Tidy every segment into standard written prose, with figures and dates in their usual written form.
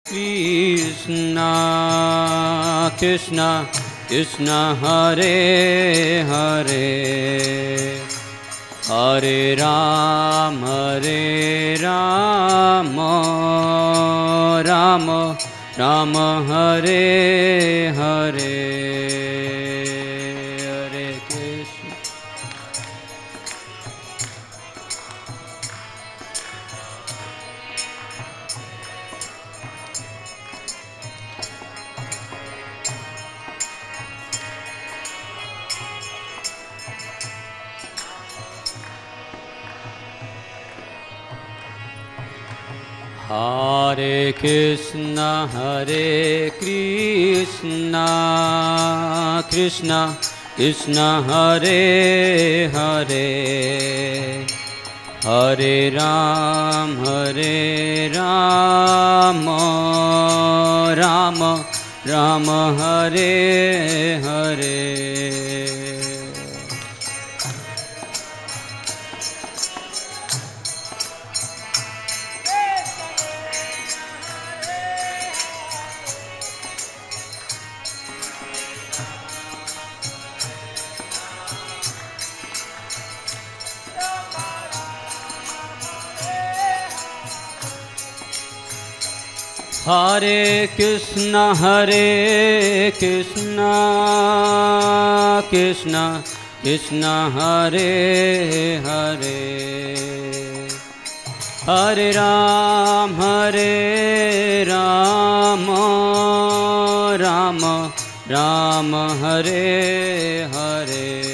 Krishna Krishna Krishna Hare Hare Hare Ram Hare Rama Rama Rama Hare Hare Hare Krishna Hare Krishna Krishna Krishna Hare Hare Hare Ram Rama Rama Hare Hare Hare Krishna Krishna Krishna Hare Hare Hare Ram Rama Rama Hare Hare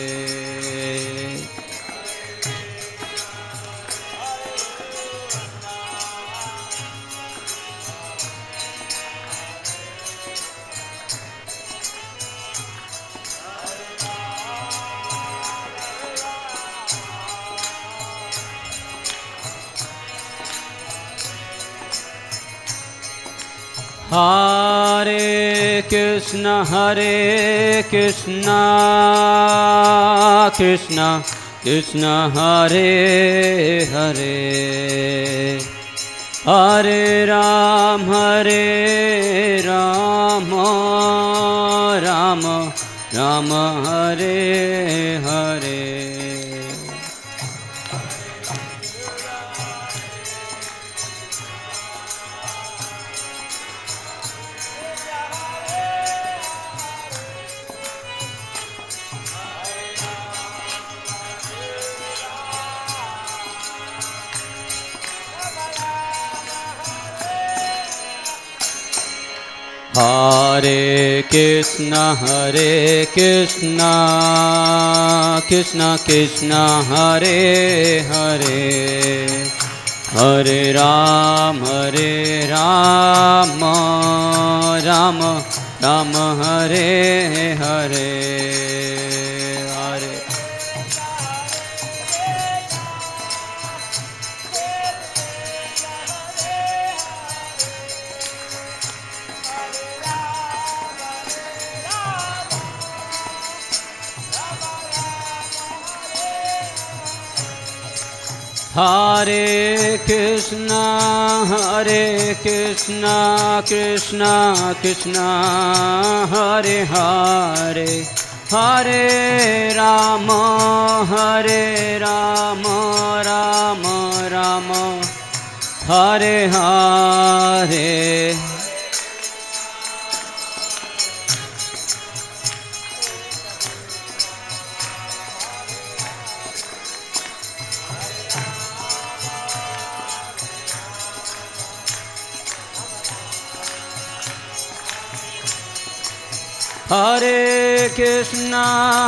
Hare Krishna Krishna Krishna Hare Hare Hare Ram Rama Rama Hare Hare Hare Krishna Krishna Krishna Hare Hare Hare Ram Rama Rama Hare Hare Hare Hare Krishna Krishna Krishna Hare Hare Hare Rama Rama Rama Hare Hare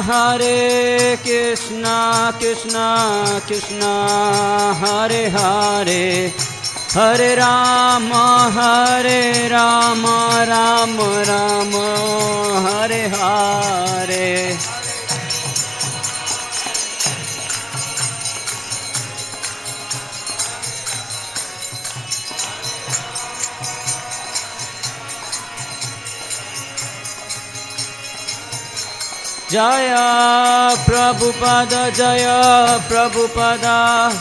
Hare Krishna Krishna Krishna Hare Hare Hare Rama Rama Rama Hare Hare Jaya Prabhupada Jaya Prabhupada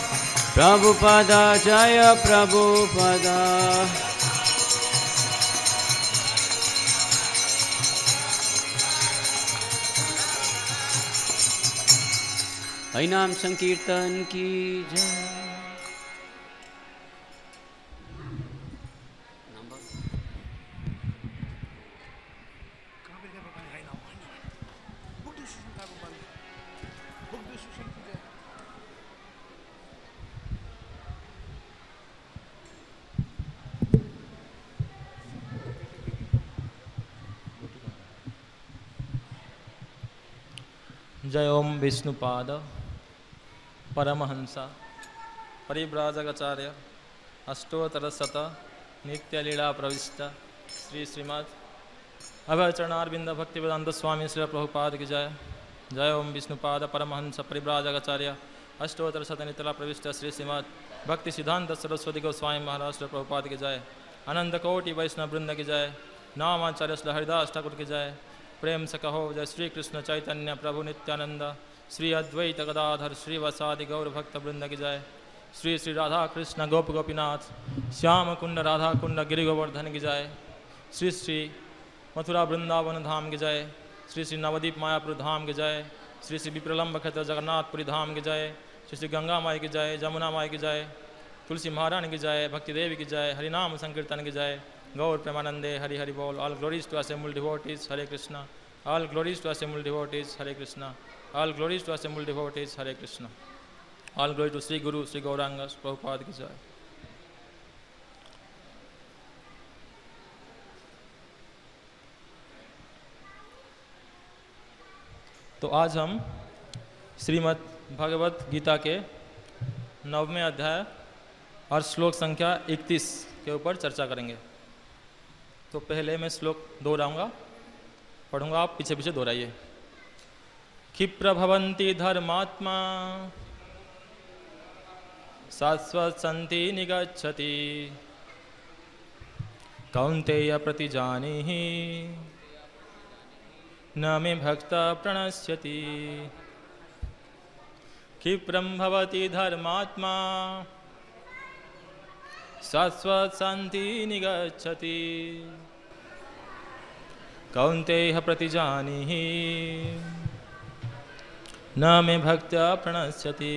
Prabhupada Jaya Prabhupada हरिनाम संकीर्तन की जय। जय ओम विष्णुपाद परमहंसा परिव्राजकाचार्य अष्टोत्तरशत नित्यलीला प्रविष्ट श्री श्रीमद् अभयचरणारविंद भक्तिवेदांत स्वामी श्री प्रभुपाद की जय। जय ओम विष्णुपाद परमहंस परिव्राजकाचार्य अष्टोत्तरशत नित्यलीला प्रविष्ट श्री श्रीमद् भक्ति सिद्धांत सरस्वती गोस्वामी महाराज श्री प्रभुपाद की जय। अनंत कोटि वैष्णव वृंद की जय। नामाचार्य श्री हरिदास ठाकुर की जय। प्रेम से कहो जय श्री कृष्ण चैतन्य प्रभु नित्यानंद श्री अद्वैत गदाधर श्री वसादि गौर भक्त वृंद की जय। श्री श्री राधा कृष्ण गोप गोपीनाथ श्याम कुंड राधा कुंड गिरि गोवर्धन की जय। श्री श्री मथुरा वृंदावन धाम की जय। श्री श्री नवदीप मायापुर धाम की जय। श्री श्री विप्रलम्ब क्षेत्र जगन्नाथपुरी धाम की जय। श्री श्री गंगा माई की जय। जमुना माई की जय। तुलसी महारानी की जय। भक्ति देवी की जय। हरिनाम संकीर्तन की जय। गौर प्रेमानंदे हरि हरि बोल। All glories to assembled devotees Hare Krishna. All glories to assembled devotees Hare Krishna. All glories to assembled devotees Hare Krishna. All glory to Shri guru Shri Gaurang Prabhupada की जय। तो आज हम श्रीमद् भगवत गीता के 9वें अध्याय और श्लोक संख्या 31 के ऊपर चर्चा करेंगे। तो पहले मैं श्लोक दोहराऊंगा, पढ़ूंगा, आप पीछे पीछे दोहराइए। क्षिप्र भवन्ति धर्मात्मा शाश्वत सन्ति निगच्छति कौन्तेय प्रतिजानीहि न मे भक्त प्रणश्यति। क्षिप्रं भवति धर्मात्मा शाश्वत शांति निगच्छति कौन्तेय प्रतिजानीहि न मे भक्त्या प्रणश्यति।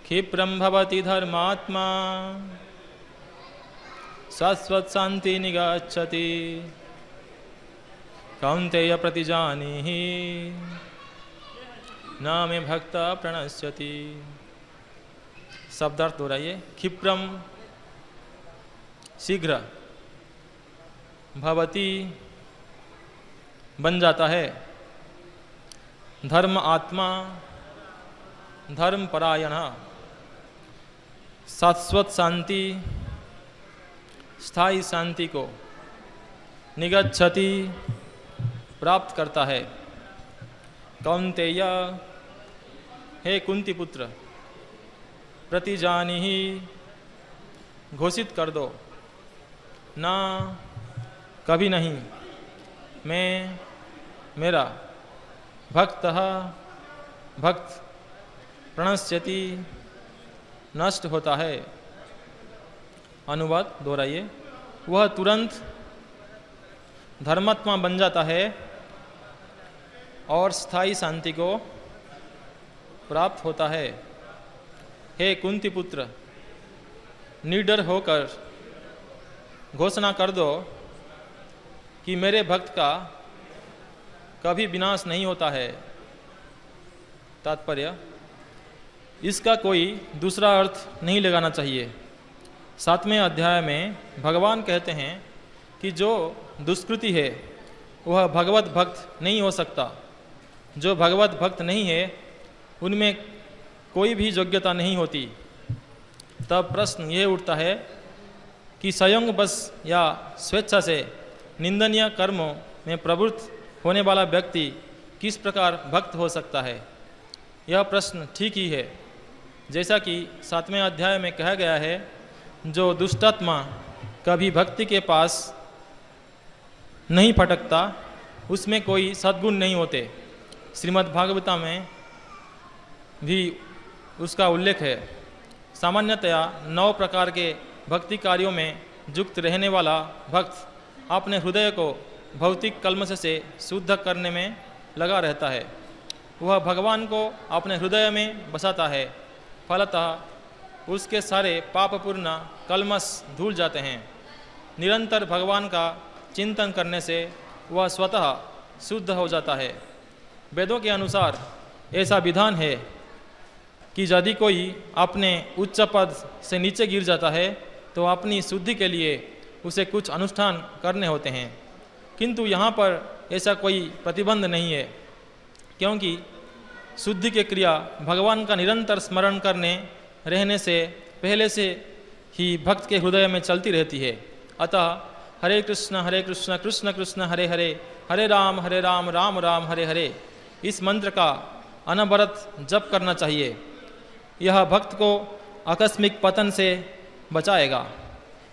क्षिप्रं भवति धर्मात्मा शाश्वत शांति निगच्छति कौन्तेय प्रतिजानीहि न मे भक्त्या प्रणश्यति। शब्दार्थ दोहराइए। क्षिप्रम शीघ्र, भवती बन जाता है, धर्म आत्मा धर्म परायण, शाश्वत शांति स्थायी शांति को, निगच्छति प्राप्त करता है। कौन्तेय हे कुंती पुत्र, प्रतिजानीहि घोषित कर दो, ना कभी नहीं, मैं मेरा भक्तः भक्त प्रणश्यति नष्ट होता है। अनुवाद दोहराइए। वह तुरंत धर्मात्मा बन जाता है और स्थायी शांति को प्राप्त होता है। हे कुंती पुत्र, निडर होकर घोषणा कर दो कि मेरे भक्त का कभी विनाश नहीं होता है। तात्पर्य, इसका कोई दूसरा अर्थ नहीं लगाना चाहिए। 7वें अध्याय में भगवान कहते हैं कि जो दुष्कृति है वह भगवत भक्त नहीं हो सकता। जो भगवत भक्त नहीं है उनमें कोई भी योग्यता नहीं होती। तब प्रश्न ये उठता है कि स्वयं बस या स्वेच्छा से निंदनीय कर्मों में प्रवृत्त होने वाला व्यक्ति किस प्रकार भक्त हो सकता है। यह प्रश्न ठीक ही है। जैसा कि 7वें अध्याय में कहा गया है, जो दुष्टात्मा कभी भक्ति के पास नहीं फटकता उसमें कोई सद्गुण नहीं होते। श्रीमद् भागवता में भी उसका उल्लेख है। सामान्यतया 9 प्रकार के भक्ति कार्यों में युक्त रहने वाला भक्त अपने हृदय को भौतिक कल्मश से शुद्ध करने में लगा रहता है। वह भगवान को अपने हृदय में बसाता है। फलतः उसके सारे पापपूर्ण कलमश धुल जाते हैं। निरंतर भगवान का चिंतन करने से वह स्वतः शुद्ध हो जाता है। वेदों के अनुसार ऐसा विधान है कि यदि कोई अपने उच्च पद से नीचे गिर जाता है तो अपनी शुद्धि के लिए उसे कुछ अनुष्ठान करने होते हैं, किंतु यहाँ पर ऐसा कोई प्रतिबंध नहीं है, क्योंकि शुद्धि की क्रिया भगवान का निरंतर स्मरण करने रहने से पहले से ही भक्त के हृदय में चलती रहती है। अतः हरे कृष्ण कृष्ण कृष्ण हरे हरे, हरे राम राम राम हरे हरे, इस मंत्र का अनवरत जप करना चाहिए। यह भक्त को आकस्मिक पतन से बचाएगा।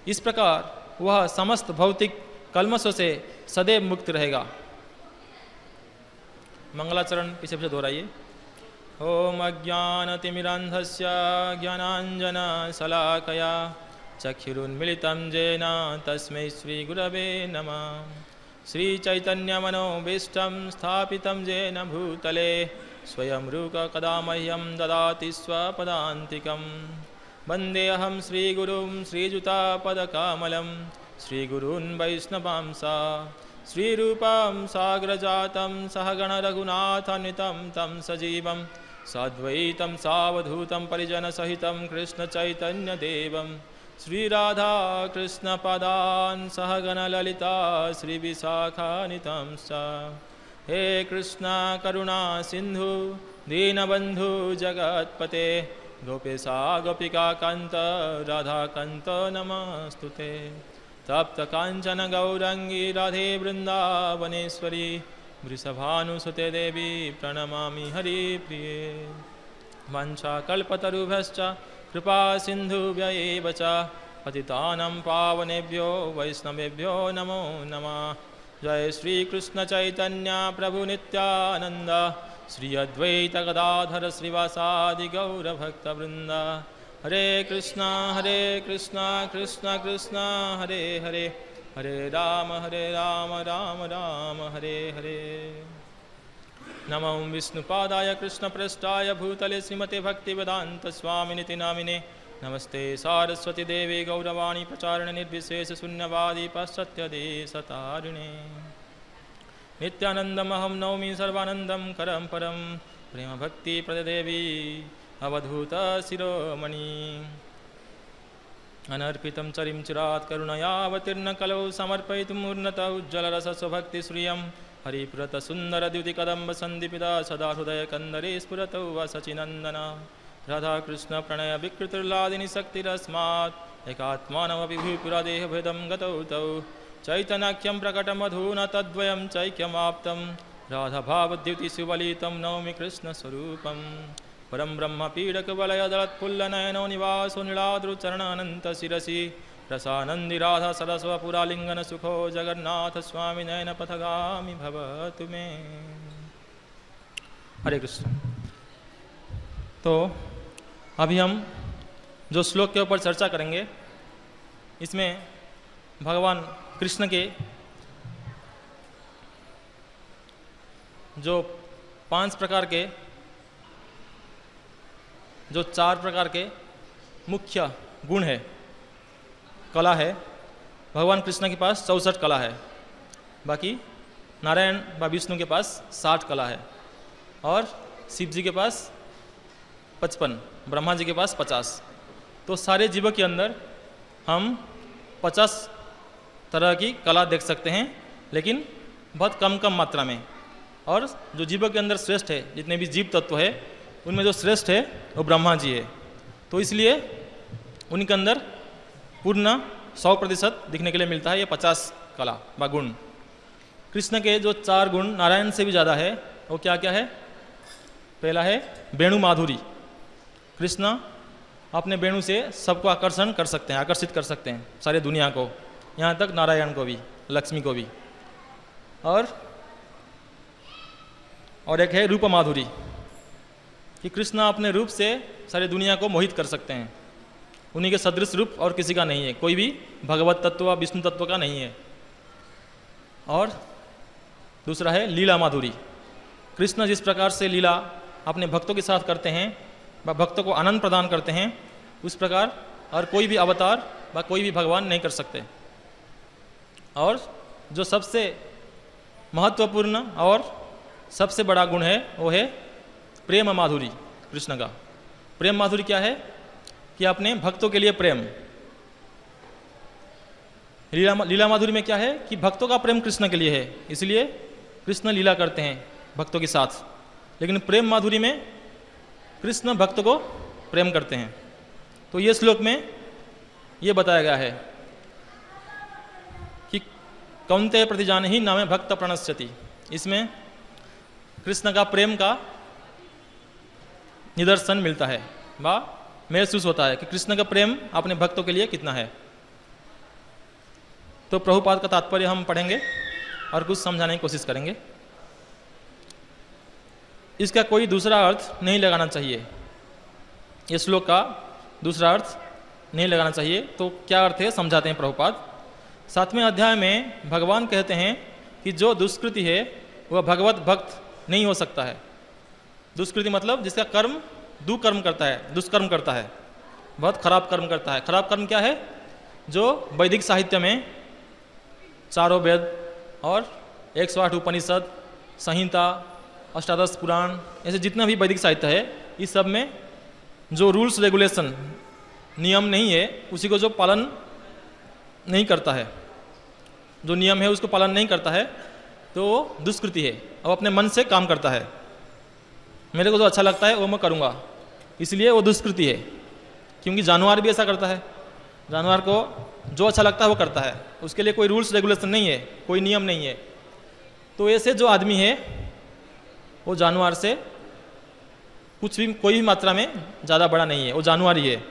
इस प्रकार वह समस्त भौतिक कल्मशों से सदैव मुक्त रहेगा। मंगलाचरण पीछे पीछे दोहराइए। ओम अज्ञानतिमिरान्धस्य ज्ञानाञ्जनशलाकया चक्षुरुन्मिलितं येन तस्मै श्रीगुरवे नमः। श्रीचैतन्यमनोभीष्टं स्थापितं येन भूतले स्वयं रूपकदा मह्यं ददाति स्वपदान्तिकं। वन्देऽहं श्रीगुरुं श्रीयुतापदकमलं श्रीगुरून् वैष्णवांसा श्रीरूपं साग्रजातं सहगणरघुनाथान्वितं तं सजीवं साद्वैतं सावधूतं परिजनसहितं कृष्णचैतन्यदेवं श्रीराधा कृष्णपदान् सहगणललिता श्रीविशाखान्वितं च। हे कृष्ण करुणा सिंधु दीनबंधु जगत्पते गोपेशा गोपिका कांत राधा कांत नमस्तुते। तप्त कांचन गौरंगी राधे वृंदावनेश्वरी वृषभानुसुते देवी प्रणमामि हरिप्रिये। वंशाकल्पतरुभ्यश्च कृपा सिन्धुभ्य एव च पतितानां पावनेभ्यो वैष्णवेभ्यो नमो नमः। जय श्री कृष्ण चैतन्य प्रभु नित्यानंद श्री अद्वैत गदाधर श्रीवासादि गौर भक्त वृंद। हरे कृष्णा कृष्ण कृष्ण हरे हरे, हरे राम राम राम हरे हरे। नमो विष्णुपादाय कृष्णप्रेष्ठाय भूतले श्रीमते भक्तिवेदांत स्वामिनिति नामिने। नमस्ते सारस्वती देवी गौरवाणी प्रचारिणे निर्विशेष शून्यवादी पाश्चात्यदेशतारिणे। नित्यानंदमहं नौमि सर्वानंदं करं परं प्रेम भक्ति प्रदेवी अवधूत शिरोमणि। अनर्पितं चरिं चिरात् करुणयावतीर्ण कलौ समर्पयितुम् उन्नत उज्ज्वलरसस्वभक्ति श्रियं हरिपुरत सुंदर द्युति कदम्ब संदीपिता सदा हृदय कंदरे स्फुरतौ वसचिनंदना। राधा कृष्ण प्रणय विकृतिर्लादिनी शक्तिरस्मात् एकात्मानमपि भूपुरादेह भेदं गतौ तौ चैतन्याख्यं प्रकटमधुना तद्वयं चैक्यमाप्तं राधा भावद्युति सुबलितं नौमि कृष्ण स्वरूपं। परं ब्रह्म पीडकवलयदलत्फुल्लनयनो निवासो नीलाद्रुचरणानंत शिरसि रसानंदी राधा सरस्वपुरालिंगन सुखो जगन्नाथ स्वामी नयन पथगामी भवतु मे। हरे कृष्ण। तो अभी हम जो श्लोक के ऊपर चर्चा करेंगे इसमें भगवान कृष्ण के जो 4 प्रकार के मुख्य गुण है, कला है। भगवान कृष्ण के पास 64 कला है, बाकी नारायण व विष्णु के पास 60 कला है और शिव जी के पास 55, ब्रह्मा जी के पास 50। तो सारे जीवों के अंदर हम 50 तरह की कला देख सकते हैं, लेकिन बहुत कम मात्रा में। और जो जीवों के अंदर श्रेष्ठ है, जितने भी जीव तत्व है उनमें जो श्रेष्ठ है वो ब्रह्मा जी है। तो इसलिए उनके अंदर पूर्ण 100% दिखने के लिए मिलता है ये 50 कला व गुण। कृष्ण के जो 4 गुण नारायण से भी ज़्यादा है वो क्या क्या है? पहला है वेणु माधुरी। कृष्ण अपने वेणु से सबको आकर्षण कर सकते हैं, आकर्षित कर सकते हैं सारी दुनिया को, यहाँ तक नारायण को भी, लक्ष्मी को भी। और एक है रूप माधुरी, कि कृष्ण अपने रूप से सारी दुनिया को मोहित कर सकते हैं। उन्हीं के सदृश रूप और किसी का नहीं है, कोई भी भगवत तत्व विष्णु तत्व का नहीं है। और दूसरा है लीला माधुरी, कृष्ण जिस प्रकार से लीला अपने भक्तों के साथ करते हैं व भक्तों को आनंद प्रदान करते हैं, उस प्रकार और कोई भी अवतार व कोई भी भगवान नहीं कर सकते। और जो सबसे महत्वपूर्ण और सबसे बड़ा गुण है वो है प्रेम माधुरी। कृष्ण का प्रेम माधुरी क्या है कि अपने भक्तों के लिए प्रेम। लीला माधुरी में क्या है कि भक्तों का प्रेम कृष्ण के लिए है, इसलिए कृष्ण लीला करते हैं भक्तों के साथ। लेकिन प्रेम माधुरी में कृष्ण भक्त को प्रेम करते हैं। तो ये श्लोक में ये बताया गया है कि कौन्तेय प्रतिजान ही नामे भक्त प्रणश्यति। इसमें कृष्ण का प्रेम का निदर्शन मिलता है व महसूस होता है कि कृष्ण का प्रेम अपने भक्तों के लिए कितना है। तो प्रभुपाद का तात्पर्य हम पढ़ेंगे और कुछ समझाने की कोशिश करेंगे। इसका कोई दूसरा अर्थ नहीं लगाना चाहिए, इस श्लोक का दूसरा अर्थ नहीं लगाना चाहिए। तो क्या अर्थ है समझाते हैं प्रभुपाद। 7वें अध्याय में भगवान कहते हैं कि जो दुष्कृति है वह भगवत भक्त नहीं हो सकता है। दुष्कृति मतलब जिसका कर्म दुष्कर्म करता है, दुष्कर्म करता है, बहुत खराब कर्म करता है। खराब कर्म क्या है? जो वैदिक साहित्य में चारों वेद और 108 उपनिषद, संहिता, अष्टादश पुराण, ऐसे जितना भी वैदिक साहित्य है, इस सब में जो रूल्स रेगुलेशन नियम नहीं है, उसी को जो पालन नहीं करता है, जो नियम है उसको पालन नहीं करता है, तो वो दुष्कृति है। अब अपने मन से काम करता है, मेरे को जो अच्छा लगता है वो मैं करूँगा, इसलिए वो दुष्कृति है। क्योंकि जानवर भी ऐसा करता है, जानवर को जो अच्छा लगता है वो करता है, उसके लिए कोई रूल्स रेगुलेशन नहीं है, कोई नियम नहीं है। तो ऐसे जो आदमी है वो जानवर से कुछ भी कोई भी मात्रा में ज़्यादा बड़ा नहीं है, वो जानवर ही है।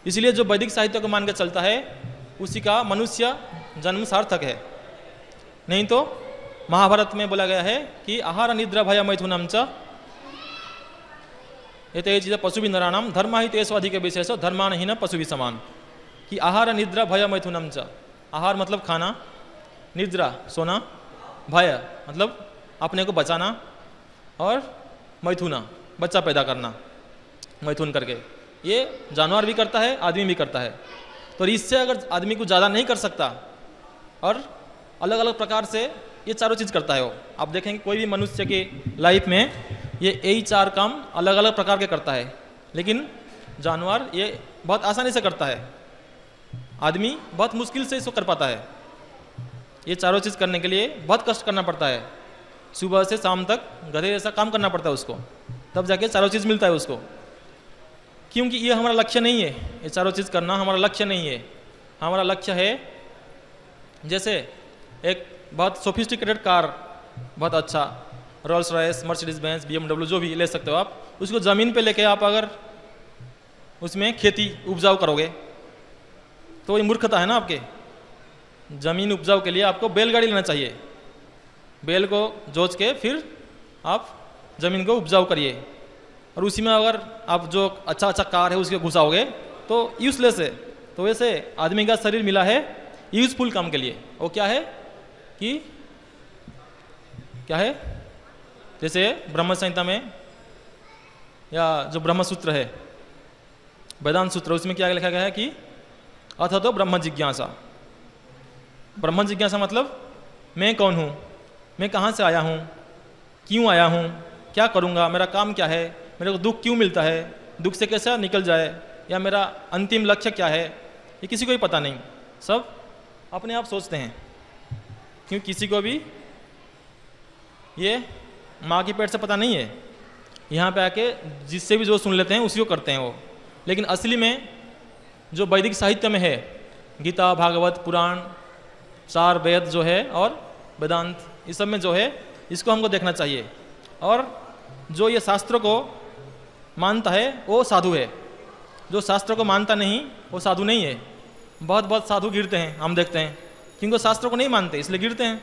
इसलिए जो वैदिक साहित्य को मान के चलता है उसी का मनुष्य जन्म सार्थक है। नहीं तो महाभारत में बोला गया है कि आहार निद्रा भय मैथुनम च ये चीज़ पशु भी नराणाम धर्म ही तेज अधिक विशेष धर्मान ही न पशु भी समान। कि आहार निद्रा भय मैथुनम च, आहार मतलब खाना, निद्रा सोना, भय मतलब अपने को बचाना, और मैथुना बच्चा पैदा करना, मैथुन करके। ये जानवर भी करता है, आदमी भी करता है। तो इससे अगर आदमी को ज़्यादा नहीं कर सकता और अलग अलग प्रकार से ये चारों चीज़ करता है वो, आप देखेंगे कोई भी मनुष्य की लाइफ में ये यही 4 काम अलग अलग प्रकार के करता है। लेकिन जानवर ये बहुत आसानी से करता है, आदमी बहुत मुश्किल से इसको कर पाता है। ये चारों चीज़ करने के लिए बहुत कष्ट करना पड़ता है, सुबह से शाम तक गधे जैसा काम करना पड़ता है उसको, तब जाके चारों चीज़ मिलता है उसको। क्योंकि ये हमारा लक्ष्य नहीं है, ये चारों चीज़ करना हमारा लक्ष्य नहीं है। हमारा लक्ष्य है जैसे एक बहुत सोफिस्टिकेटेड कार, बहुत अच्छा Rolls Royce, Mercedes Benz, BMW जो भी ले सकते हो आप, उसको ज़मीन पे लेके आप अगर उसमें खेती उपजाऊ करोगे तो ये मूर्खता है ना आपके। ज़मीन उपजाऊ के लिए आपको बैलगाड़ी लेना चाहिए, बैल को जोत के फिर आप ज़मीन को उपजाऊ करिए। और उसी में अगर आप जो अच्छा अच्छा कार है उसके घुसाओगे तो यूजलेस है। तो वैसे आदमी का शरीर मिला है यूजफुल काम के लिए। वो क्या है कि क्या है, जैसे ब्रह्म संहिता में या जो ब्रह्म सूत्र है, वेदांत सूत्र, उसमें क्या लिखा गया है कि अथ तो ब्रह्म जिज्ञासा। ब्रह्म जिज्ञासा मतलब मैं कौन हूँ, मैं कहाँ से आया हूँ, क्यों आया हूँ, क्या करूँगा, मेरा काम क्या है, मेरे को दुख क्यों मिलता है, दुख से कैसे निकल जाए, या मेरा अंतिम लक्ष्य क्या है, ये किसी को ही पता नहीं। सब अपने आप सोचते हैं, क्योंकि किसी को भी ये माँ की पेट से पता नहीं है। यहाँ पे आके जिससे भी जो सुन लेते हैं उसी को करते हैं वो। लेकिन असली में जो वैदिक साहित्य में है, गीता, भागवत, पुराण, 4 वेद जो है और वेदांत, इस सब में जो है इसको हमको देखना चाहिए। और जो ये शास्त्रों को मानता है वो साधु है, जो शास्त्रों को मानता नहीं वो साधु नहीं है। बहुत बहुत साधु गिरते हैं, हम देखते हैं, क्योंकि शास्त्रों को नहीं मानते इसलिए गिरते हैं।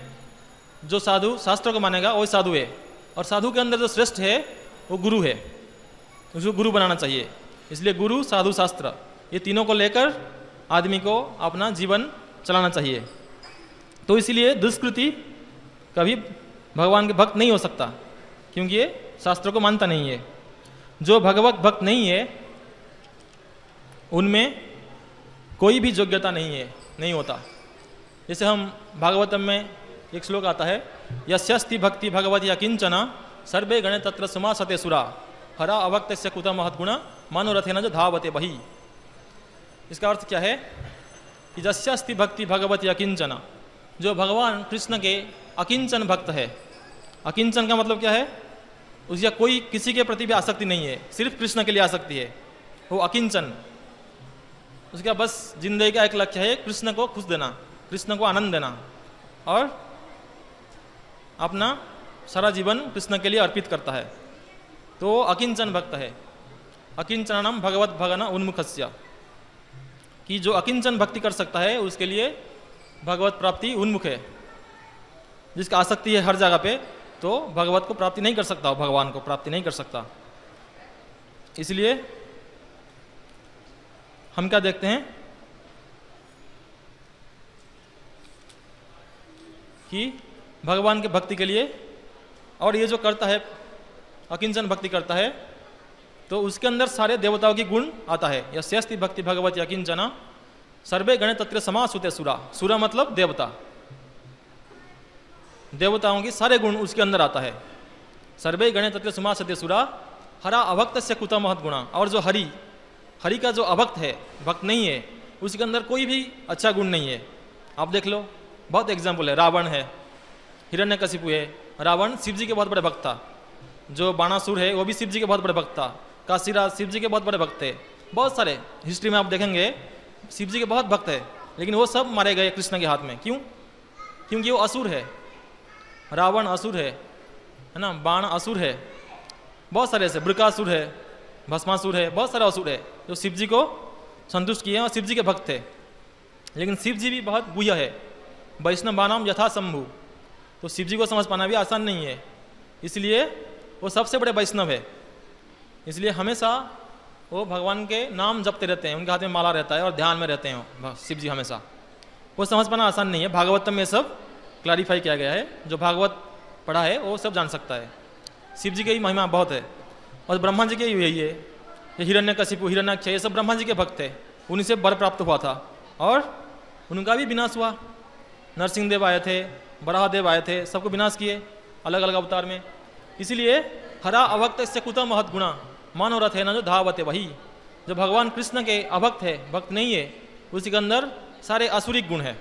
जो साधु शास्त्रों को मानेगा वही साधु है। और साधु के अंदर जो श्रेष्ठ है वो गुरु है, उसको गुरु बनाना चाहिए। इसलिए गुरु, साधु, शास्त्र, ये तीनों को लेकर आदमी को अपना जीवन चलाना चाहिए। तो इसीलिए दुष्कृति कभी भगवान के भक्त नहीं हो सकता। क्योंकि ये शास्त्रों को मानता नहीं है। जो भगवत भक्त नहीं है उनमें कोई भी योग्यता नहीं होता। जैसे हम भागवतम में एक श्लोक आता है, यस्यस्ति भक्ति भगवती अकिंचना सर्वे गणे तत्र समासते सुरा हरा अभक्तस्य कुत महद्गुण मनोरथेन जो धावते बही। इसका अर्थ क्या है कि यस्यस्ति भक्ति भगवती अकिंचना, जो भगवान कृष्ण के अकिंचन भक्त है। अकिंचन का मतलब क्या है, उसका कोई किसी के प्रति भी आसक्ति नहीं है, सिर्फ कृष्ण के लिए आसक्ति है, वो अकिंचन। उसका बस जिंदगी का एक लक्ष्य है कृष्ण को खुश देना, कृष्ण को आनंद देना और अपना सारा जीवन कृष्ण के लिए अर्पित करता है, तो अकिंचन भक्त है। अकिंचनम भगवत भगन उन्मुखस्य, कि जो अकिंचन भक्ति कर सकता है उसके लिए भगवत प्राप्ति उन्मुख है। जिसका आसक्ति है हर जगह पे, तो भगवत को प्राप्ति नहीं कर सकता, भगवान को प्राप्ति नहीं कर सकता। इसलिए हम क्या देखते हैं कि भगवान के भक्ति के लिए, और ये जो करता है अकिंचन भक्ति करता है, तो उसके अंदर सारे देवताओं की गुण आता है। यस्यस्ति भक्ति भगवती अकिंचना सर्वे गणे तत्र समासुते सुरा। सुरा मतलब देवता, देवताओं की सारे गुण उसके अंदर आता है। सर्वे गणे तत्र समासते सुरा हरा अभक्तस्य कुत महद्गुणा। और जो हरि का जो अभक्त है, भक्त नहीं है, उसके अंदर कोई भी अच्छा गुण नहीं है। आप देख लो, बहुत एग्जाम्पल है। रावण है, हिरण्यकशिपु है। रावण शिव जी के बहुत बड़े भक्त था। जो बाणासुर है वो भी शिव जी के बहुत बड़े भक्त था। काशीराज शिव जी के बहुत बड़े भक्त थे। बहुत सारे हिस्ट्री में आप देखेंगे शिव जी के बहुत भक्त है, लेकिन वो सब मारे गए कृष्ण के हाथ में। क्यों? क्योंकि वो असुर है। रावण असुर है ना, बाण असुर है, बहुत सारे ऐसे, बृकासुर है, भस्मासुर है, बहुत सारे असुर है जो शिव जी को संतुष्ट किए और शिव जी के भक्त थे। लेकिन शिव जी भी बहुत गुह्य है। वैष्णवानाम यथा शंभु, तो शिव जी को समझ पाना भी आसान नहीं है। इसलिए वो सबसे बड़े वैष्णव है। इसलिए हमेशा वो भगवान के नाम जपते रहते हैं, उनके हाथ में माला रहता है और ध्यान में रहते हैं शिव जी हमेशा। वो समझ पाना आसान नहीं है। भागवतम में सब क्लैरिफाई किया गया है। जो भागवत पढ़ा है वो सब जान सकता है। शिव जी की महिमा बहुत है और ब्रह्मा जी के भी यही है। ये हिरण्यकशिपु, हिरण्याक्ष, ये सब ब्रह्मा जी के भक्त थे। उन्हीं से वर प्राप्त हुआ था और उनका भी विनाश हुआ। नरसिंह देव आए थे, बराहदेव आए थे, सबको विनाश किए अलग अलग अवतार में। इसलिए हरा अभक्त से कुत महद्गुणा मनोरथ है न जो धावते वही। जो भगवान कृष्ण के अभक्त है, भक्त नहीं है, उसी के अंदर सारे असुरिक गुण है।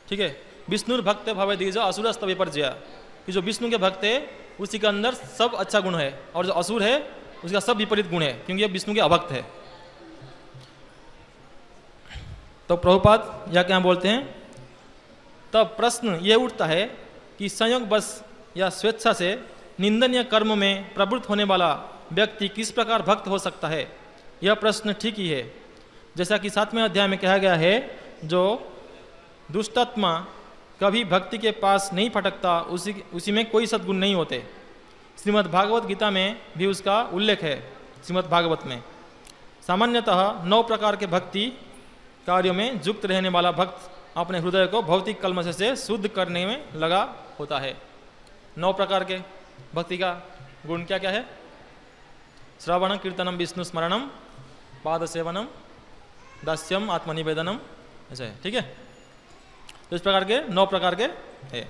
ठीक है, विष्णुर भक्त भवे दीज असुरस्त विपर्जया, कि जो विष्णु के भक्त है उसी के अंदर सब अच्छा गुण है, और जो असुर है उसका सब विपरीत गुण है, क्योंकि ये विष्णु के अभक्त है। तो प्रभुपाद या क्या बोलते हैं, तब प्रश्न ये उठता है कि संयोग बस या स्वेच्छा से निंदनीय कर्म में प्रवृत्त होने वाला व्यक्ति किस प्रकार भक्त हो सकता है। यह प्रश्न ठीक ही है। जैसा कि 7वें अध्याय में कहा गया है, जो दुष्टात्मा कभी भक्ति के पास नहीं फटकता, उसी में कोई सद्गुण नहीं होते। श्रीमद् भागवत गीता में भी उसका उल्लेख है। श्रीमद् भागवत में सामान्यतः 9 प्रकार के भक्ति कार्यों में युक्त रहने वाला भक्त अपने हृदय को भौतिक कलमश से शुद्ध करने में लगा होता है। 9 प्रकार के भक्ति का गुण क्या क्या है? श्रवण कीर्तनम विष्णु स्मरणम पाद सेवनम दास्यम आत्मनिवेदनम, ऐसा है। ठीक है, तो इस प्रकार के 9 प्रकार के है।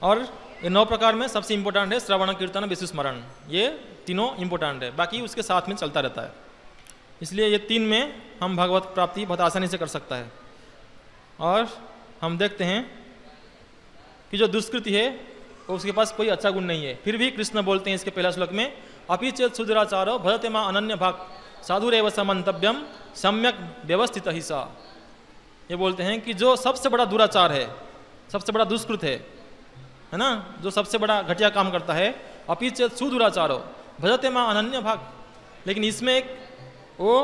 और ये 9 प्रकार में सबसे इंपॉर्टेंट है श्रवण कीर्तन विष्णु स्मरण। ये तीनों इंपॉर्टेंट है, बाकी उसके साथ में चलता रहता है। इसलिए ये 3 में हम भगवत प्राप्ति बहुत आसानी से कर सकता है। और हम देखते हैं कि जो दुष्कृति है उसके पास कोई अच्छा गुण नहीं है, फिर भी कृष्ण बोलते हैं इसके पहला श्लोक में, अपि चेत सुदुराचारो भजते मां अनन्य भाग साधुरेव समन्तव्यम सम्यक व्यवस्थित ही सा। ये बोलते हैं कि जो सबसे बड़ा दुराचार है, सबसे बड़ा दुष्कृत है ना, जो सबसे बड़ा घटिया काम करता है, अपि चेत सुदुराचारो भजते मां अनन्य भाग। लेकिन इसमें एक वो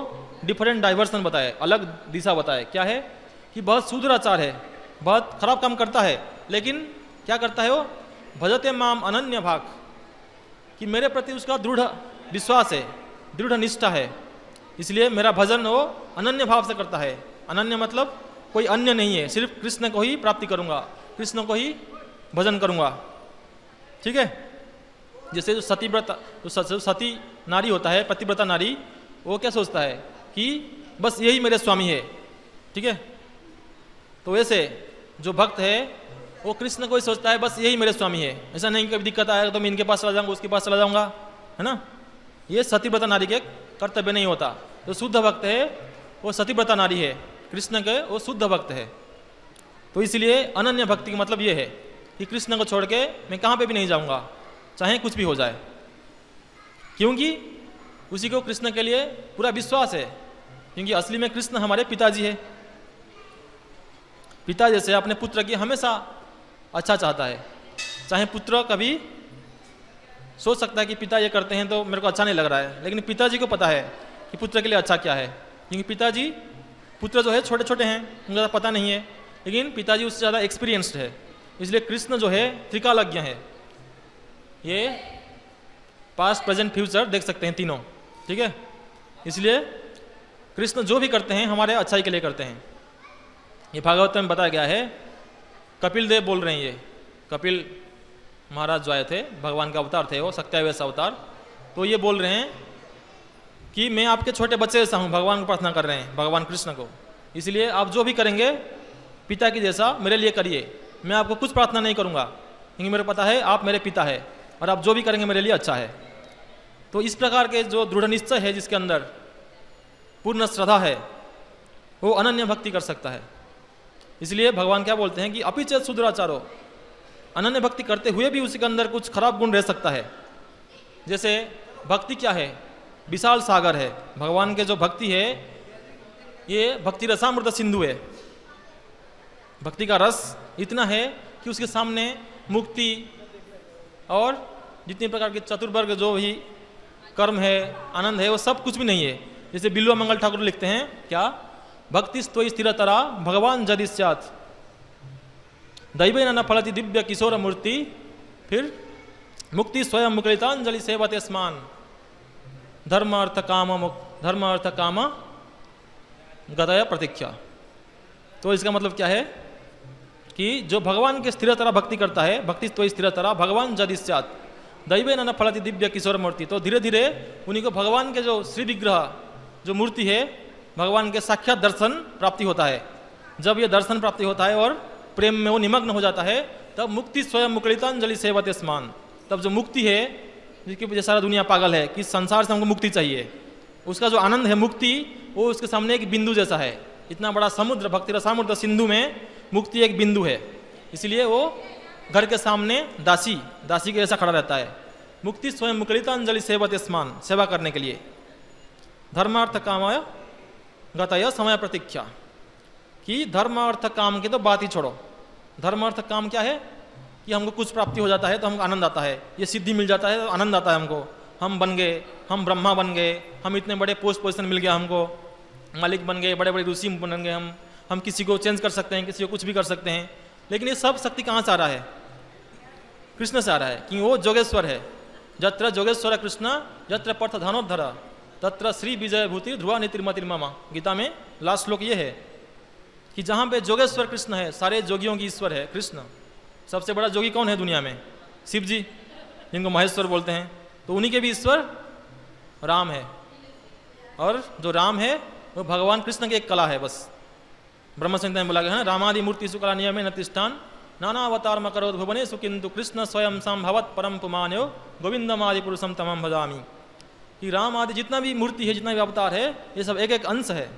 डिफरेंट डाइवर्सन बताए, अलग दिशा बताए। क्या है कि बहुत सुदुराचार है, बहुत खराब काम करता है, लेकिन क्या करता है वो, भजते माम अनन्य भाग, कि मेरे प्रति उसका दृढ़ विश्वास है, दृढ़ निष्ठा है, इसलिए मेरा भजन वो अनन्य भाव से करता है। अनन्य मतलब कोई अन्य नहीं है, सिर्फ कृष्ण को ही प्राप्ति करूंगा, कृष्ण को ही भजन करूंगा। ठीक है। जैसे जो सतीव्रता, जो सती नारी होता है, पतिव्रता नारी, वो क्या सोचता है कि बस यही मेरे स्वामी है, ठीक है। तो वैसे जो भक्त है वो कृष्ण को ही सोचता है बस यही मेरे स्वामी है, ऐसा नहीं कभी दिक्कत आएगा तो मैं इनके पास चला जाऊंगा, उसके पास चला जाऊंगा, है ना। ये सतीव्रता नारी के कर्तव्य नहीं होता। जो शुद्ध भक्त है वो सतीव्रता नारी है, कृष्ण के वो शुद्ध भक्त है। तो इसलिए अनन्य भक्ति का मतलब ये है कि कृष्ण को छोड़ के मैं कहाँ पे भी नहीं जाऊंगा, चाहे कुछ भी हो जाए, क्योंकि उसी को कृष्ण के लिए पूरा विश्वास है। क्योंकि असली में कृष्ण हमारे पिताजी है। पिता जैसे अपने पुत्र की हमेशा अच्छा चाहता है। चाहे पुत्र कभी सोच सकता है कि पिता ये करते हैं तो मेरे को अच्छा नहीं लग रहा है, लेकिन पिताजी को पता है कि पुत्र के लिए अच्छा क्या है। क्योंकि पिताजी, पुत्र जो है छोटे छोटे हैं, उनको पता नहीं है, लेकिन पिताजी उससे ज़्यादा एक्सपीरियंस्ड है। इसलिए कृष्ण जो है त्रिकालज्ञ है, ये पास्ट प्रेजेंट फ्यूचर देख सकते हैं तीनों, ठीक है। इसलिए कृष्ण जो भी करते हैं हमारे अच्छाई के लिए करते हैं। ये भागवत में बताया गया है। कपिल देव बोल रहे हैं, ये कपिल महाराज जो आए थे, भगवान का अवतार थे वो, सत्यावेश अवतार। तो ये बोल रहे हैं कि मैं आपके छोटे बच्चे जैसा हूँ, भगवान को प्रार्थना कर रहे हैं, भगवान कृष्ण को। इसलिए आप जो भी करेंगे पिता की जैसा मेरे लिए करिए, मैं आपको कुछ प्रार्थना नहीं करूँगा, क्योंकि मेरे पता है आप मेरे पिता है और आप जो भी करेंगे मेरे लिए अच्छा है। तो इस प्रकार के जो दृढ़ निश्चय है, जिसके अंदर पूर्ण श्रद्धा है, वो अनन्य भक्ति कर सकता है। इसलिए भगवान क्या बोलते हैं कि अपिचेत सुदुराचारो, अनन्य भक्ति करते हुए भी उसके अंदर कुछ खराब गुण रह सकता है। जैसे भक्ति क्या है, विशाल सागर है। भगवान के जो भक्ति है ये भक्ति रसामृत सिंधु है। भक्ति का रस इतना है कि उसके सामने मुक्ति और जितने प्रकार के चतुर्वर्ग जो भी कर्म है, आनंद है, वो सब कुछ भी नहीं है। जैसे बिल्वा मंगल ठाकुर लिखते हैं क्या, भक्ति स्तोई स्थिरतरा भगवान जदि स्यात् दैवेन न फलति दिव्य किशोर मूर्ति, फिर मुक्ति स्वयं मुकुलितांजलि सेवते स्मान धर्म अर्थ काम गदय प्रतीक्षा। तो इसका मतलब क्या है कि जो भगवान के स्थिरतरा भक्ति करता है, भक्ति स्तोई स्थिरतरा भगवान जदि स्यात् दैवेन न फलति दिव्य किशोर मूर्ति, तो धीरे धीरे उन्हीं को भगवान के जो श्री विग्रह जो मूर्ति है, भगवान के साक्षात दर्शन प्राप्ति होता है। जब ये दर्शन प्राप्ति होता है और प्रेम में वो निमग्न हो जाता है, तब मुक्ति स्वयं मुकुलितांजलि सेवते स्मान, तब जो मुक्ति है, जिसकी वजह सारा दुनिया पागल है कि संसार से हमको मुक्ति चाहिए, उसका जो आनंद है मुक्ति, वो उसके सामने एक बिंदु जैसा है। इतना बड़ा समुद्र, भक्ति रसामृत सिंधु में मुक्ति एक बिंदु है। इसलिए वो घर के सामने दासी के जैसा खड़ा रहता है। मुक्ति स्वयं मुकुलितांजलि सेवते स्मान, सेवा करने के लिए। धर्मार्थ कामाय गतय समय प्रतीक्षा, कि धर्म अर्थ काम की तो बात ही छोड़ो। धर्म अर्थ काम क्या है कि हमको कुछ प्राप्ति हो जाता है तो हमको आनंद आता है, ये सिद्धि मिल जाता है तो आनंद आता है हमको, हम बन गए, हम ब्रह्मा बन गए, हम इतने बड़े पोस्ट पोजिशन मिल गया, हमको मालिक बन गए, बड़े बड़े ऋषि बन गए, हम किसी को चेंज कर सकते हैं, किसी को कुछ भी कर सकते हैं। लेकिन ये सब शक्ति कहाँ से आ रहा है? कृष्ण से आ रहा है, कि वो जोगेश्वर है। जत्र जोगेश्वर कृष्ण जत्र पर्थ धनोद्धर तत्र श्री विजय भूति ध्रुवा नीतिर्मतिर्ममा। गीता में लास्ट श्लोक ये है कि जहाँ पे जोगेश्वर कृष्ण है, सारे जोगियों की ईश्वर है कृष्ण। सबसे बड़ा जोगी कौन है दुनिया में? शिव जी, जिनको महेश्वर बोलते हैं। तो उन्हीं के भी ईश्वर राम है, और जो राम है वो भगवान कृष्ण की एक कला है बस। ब्रह्म संहिता में बोला गया है, रामादि मूर्ति सुकला नियमे न तिष्ठान नाना अवतार मकरोद भुवनेषु किंतु कृष्ण स्वयं संभवत परम पुमान्यो गोविंदमादि पुरुषम तमं भजामि। कि राम आदि जितना भी मूर्ति है, जितना भी अवतार है, ये सब एक एक अंश है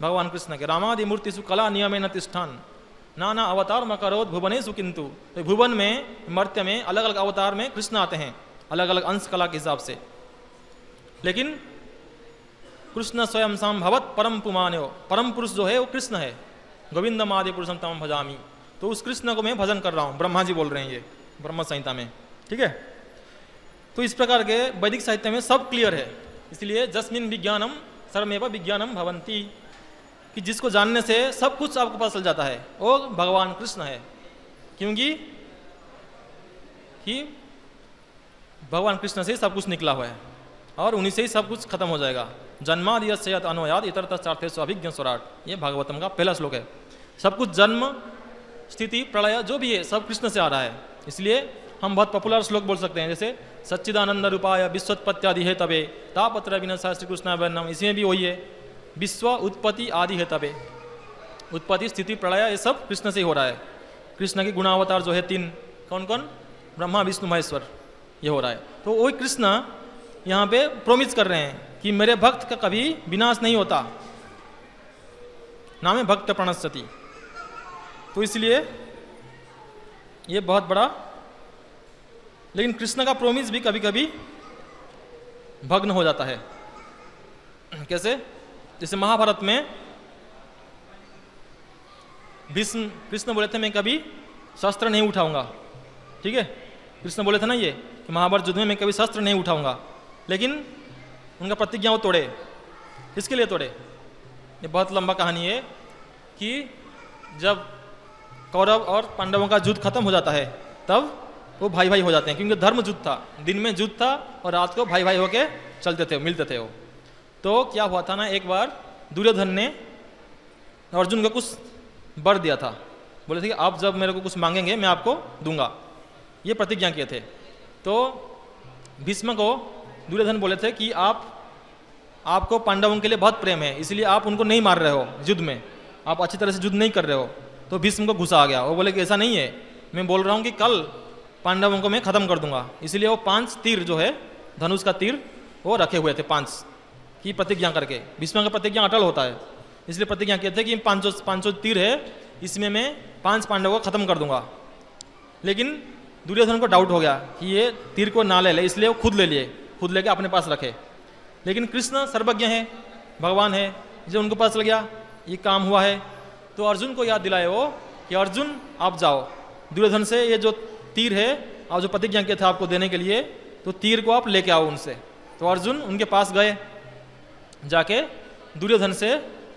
भगवान कृष्ण के। रामादि मूर्ति सुकला नियमे न तिष्ठान नाना अवतार मकरोद भुवनेषु किंतु, तो भुवन में, मर्त्य में अलग अलग अवतार में कृष्ण आते हैं, अलग अलग अंश कला के हिसाब से। लेकिन कृष्ण स्वयं संभवत परम पुमान्यो, परम पुरुष जो है वो कृष्ण है। गोविंदमादि पुरुषम तमं भजामि, तो उस कृष्ण को मैं भजन कर रहा हूँ। ब्रह्मा जी बोल रहे हैं ये ब्रह्म संहिता में, ठीक है। तो इस प्रकार के वैदिक साहित्य में सब क्लियर है। इसलिए जस्मिन विज्ञानम सर्वमेव विज्ञानम भवन्ति, कि जिसको जानने से सब कुछ आपको पता चल जाता है, वो भगवान कृष्ण है। क्योंकि भगवान कृष्ण से सब कुछ निकला हुआ है और उन्हीं से ही सब कुछ खत्म हो जाएगा। जन्मादियस्य यत् अन्वयात् इतरतश्चार्थेषु अभिज्ञः स्वराट्, ये भागवतम का पहला श्लोक है। सब कुछ, जन्म, स्थिति, प्रलय जो भी है, सब कृष्ण से आ रहा है। इसलिए हम बहुत पॉपुलर श्लोक बोल सकते हैं, जैसे सच्चिदानंद रूपाय विश्वोत्पत्त्यादि है तबे तापत्र विनाशा श्री कृष्णाभरणम, इसमें भी वही है, विश्व उत्पत्ति आदि है तबे, उत्पत्ति स्थिति प्रलय ये सब कृष्ण से ही हो रहा है। कृष्ण के गुणावतार जो है 3, कौन कौन, ब्रह्मा विष्णु महेश्वर, ये हो रहा है। तो वही कृष्ण यहाँ पे प्रोमिस कर रहे हैं कि मेरे भक्त का कभी विनाश नहीं होता, नाम है भक्त प्रणश्यति। तो इसलिए ये बहुत बड़ा, लेकिन कृष्ण का प्रोमिस भी कभी कभी भग्न हो जाता है। कैसे? जैसे महाभारत में भीष्म, कृष्ण बोले थे मैं कभी शस्त्र नहीं उठाऊंगा, ठीक है, कृष्ण बोले थे ना ये कि महाभारत युद्ध में मैं कभी शस्त्र नहीं उठाऊंगा, लेकिन उनका प्रतिज्ञा वो तोड़े। किसके लिए तोड़े? ये बहुत लंबा कहानी है कि जब कौरव और पांडवों का युद्ध खत्म हो जाता है तब वो भाई भाई हो जाते हैं, क्योंकि धर्म युद्ध था, दिन में युद्ध था और रात को भाई भाई होके चलते थे, मिलते थे वो। तो क्या हुआ था ना, एक बार दुर्योधन ने अर्जुन को कुछ वर दिया था, बोले थे कि आप जब मेरे को कुछ मांगेंगे मैं आपको दूंगा, ये प्रतिज्ञा किए थे। तो भीष्म को दुर्योधन बोले थे कि आपको पांडवों के लिए बहुत प्रेम है, इसलिए आप उनको नहीं मार रहे हो युद्ध में, आप अच्छी तरह से युद्ध नहीं कर रहे हो। तो भीष्म को गुस्सा आ गया, वो बोले कि ऐसा नहीं है, मैं बोल रहा हूँ कि कल पांडवों को मैं खत्म कर दूंगा। इसलिए वो 5 तीर जो है, धनुष का तीर वो रखे हुए थे 5 की प्रतिज्ञा करके। भीष्म का प्रतिज्ञा अटल होता है, इसलिए प्रतिज्ञा किए थे कि 500 तीर है, इसमें मैं 5 पांडवों को खत्म कर दूंगा। लेकिन दुर्योधन को डाउट हो गया कि ये तीर को ना ले ले, इसलिए वो खुद ले लिए, खुद लेके अपने पास रखे। लेकिन कृष्ण सर्वज्ञ है, भगवान है, जो उनको पता चल गया ये काम हुआ है, तो अर्जुन को याद दिलाए वो कि अर्जुन आप जाओ दुर्योधन से ये जो तीर है और जो प्रतिज्ञा किया था आपको देने के लिए, तो तीर को आप लेके आओ उनसे। तो अर्जुन उनके पास गए, जाके दुर्योधन से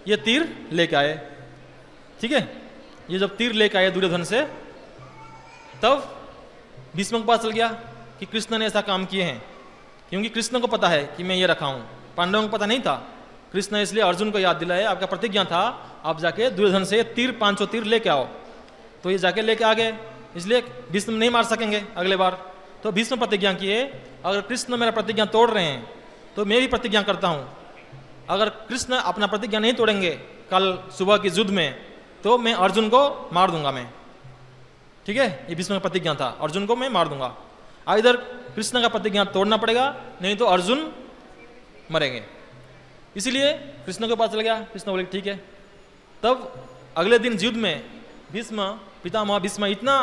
ये तीर लेके आए, ठीक है। ये जब तीर लेके आए दुर्योधन से, तब भीष्म को पता चल गया कि कृष्ण ने ऐसा काम किए हैं, क्योंकि कृष्ण को पता है कि मैं ये रखा हूँ, पांडवों को पता नहीं था। कृष्ण इसलिए अर्जुन को याद दिलाए, आपका प्रतिज्ञा था आप जाके दुर्योधन से तीर 500 तीर लेके आओ। तो ये जाके लेके आ गए, इसलिए भीष्म नहीं मार सकेंगे अगले बार। तो भीष्म प्रतिज्ञा किए, अगर कृष्ण मेरा प्रतिज्ञा तोड़ रहे हैं तो मैं भी प्रतिज्ञा करता हूँ, अगर कृष्ण अपना प्रतिज्ञा नहीं तोड़ेंगे कल सुबह की युद्ध में, तो मैं अर्जुन को मार दूंगा मैं, ठीक है। ये भीष्म का प्रतिज्ञा था, अर्जुन को मैं मार दूंगा। इधर कृष्ण का प्रतिज्ञा तोड़ना पड़ेगा, नहीं तो अर्जुन मरेंगे। इसलिए कृष्ण के पास चल गया, कृष्ण बोले ठीक है। तब अगले दिन युद्ध में भीष्म, पितामह भीष्म इतना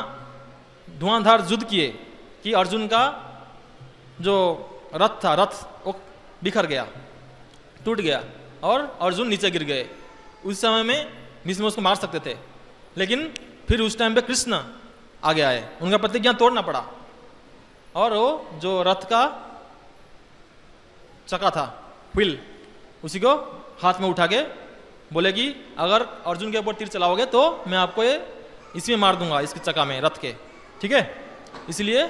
धुआंधार युद्ध किए कि अर्जुन का जो रथ था, रथ वो बिखर गया, टूट गया और अर्जुन नीचे गिर गए। उस समय में भीष्म उसको मार सकते थे, लेकिन फिर उस टाइम पे कृष्ण आगे आए, उनका प्रतिज्ञा तोड़ना पड़ा। और वो जो रथ का चक्का था, व्हील, उसी को हाथ में उठा के बोले कि अगर अर्जुन के ऊपर तीर चलाओगे तो मैं आपको ये इसमें मार दूंगा, इसके चक्का में, रथ के, ठीक है। इसलिए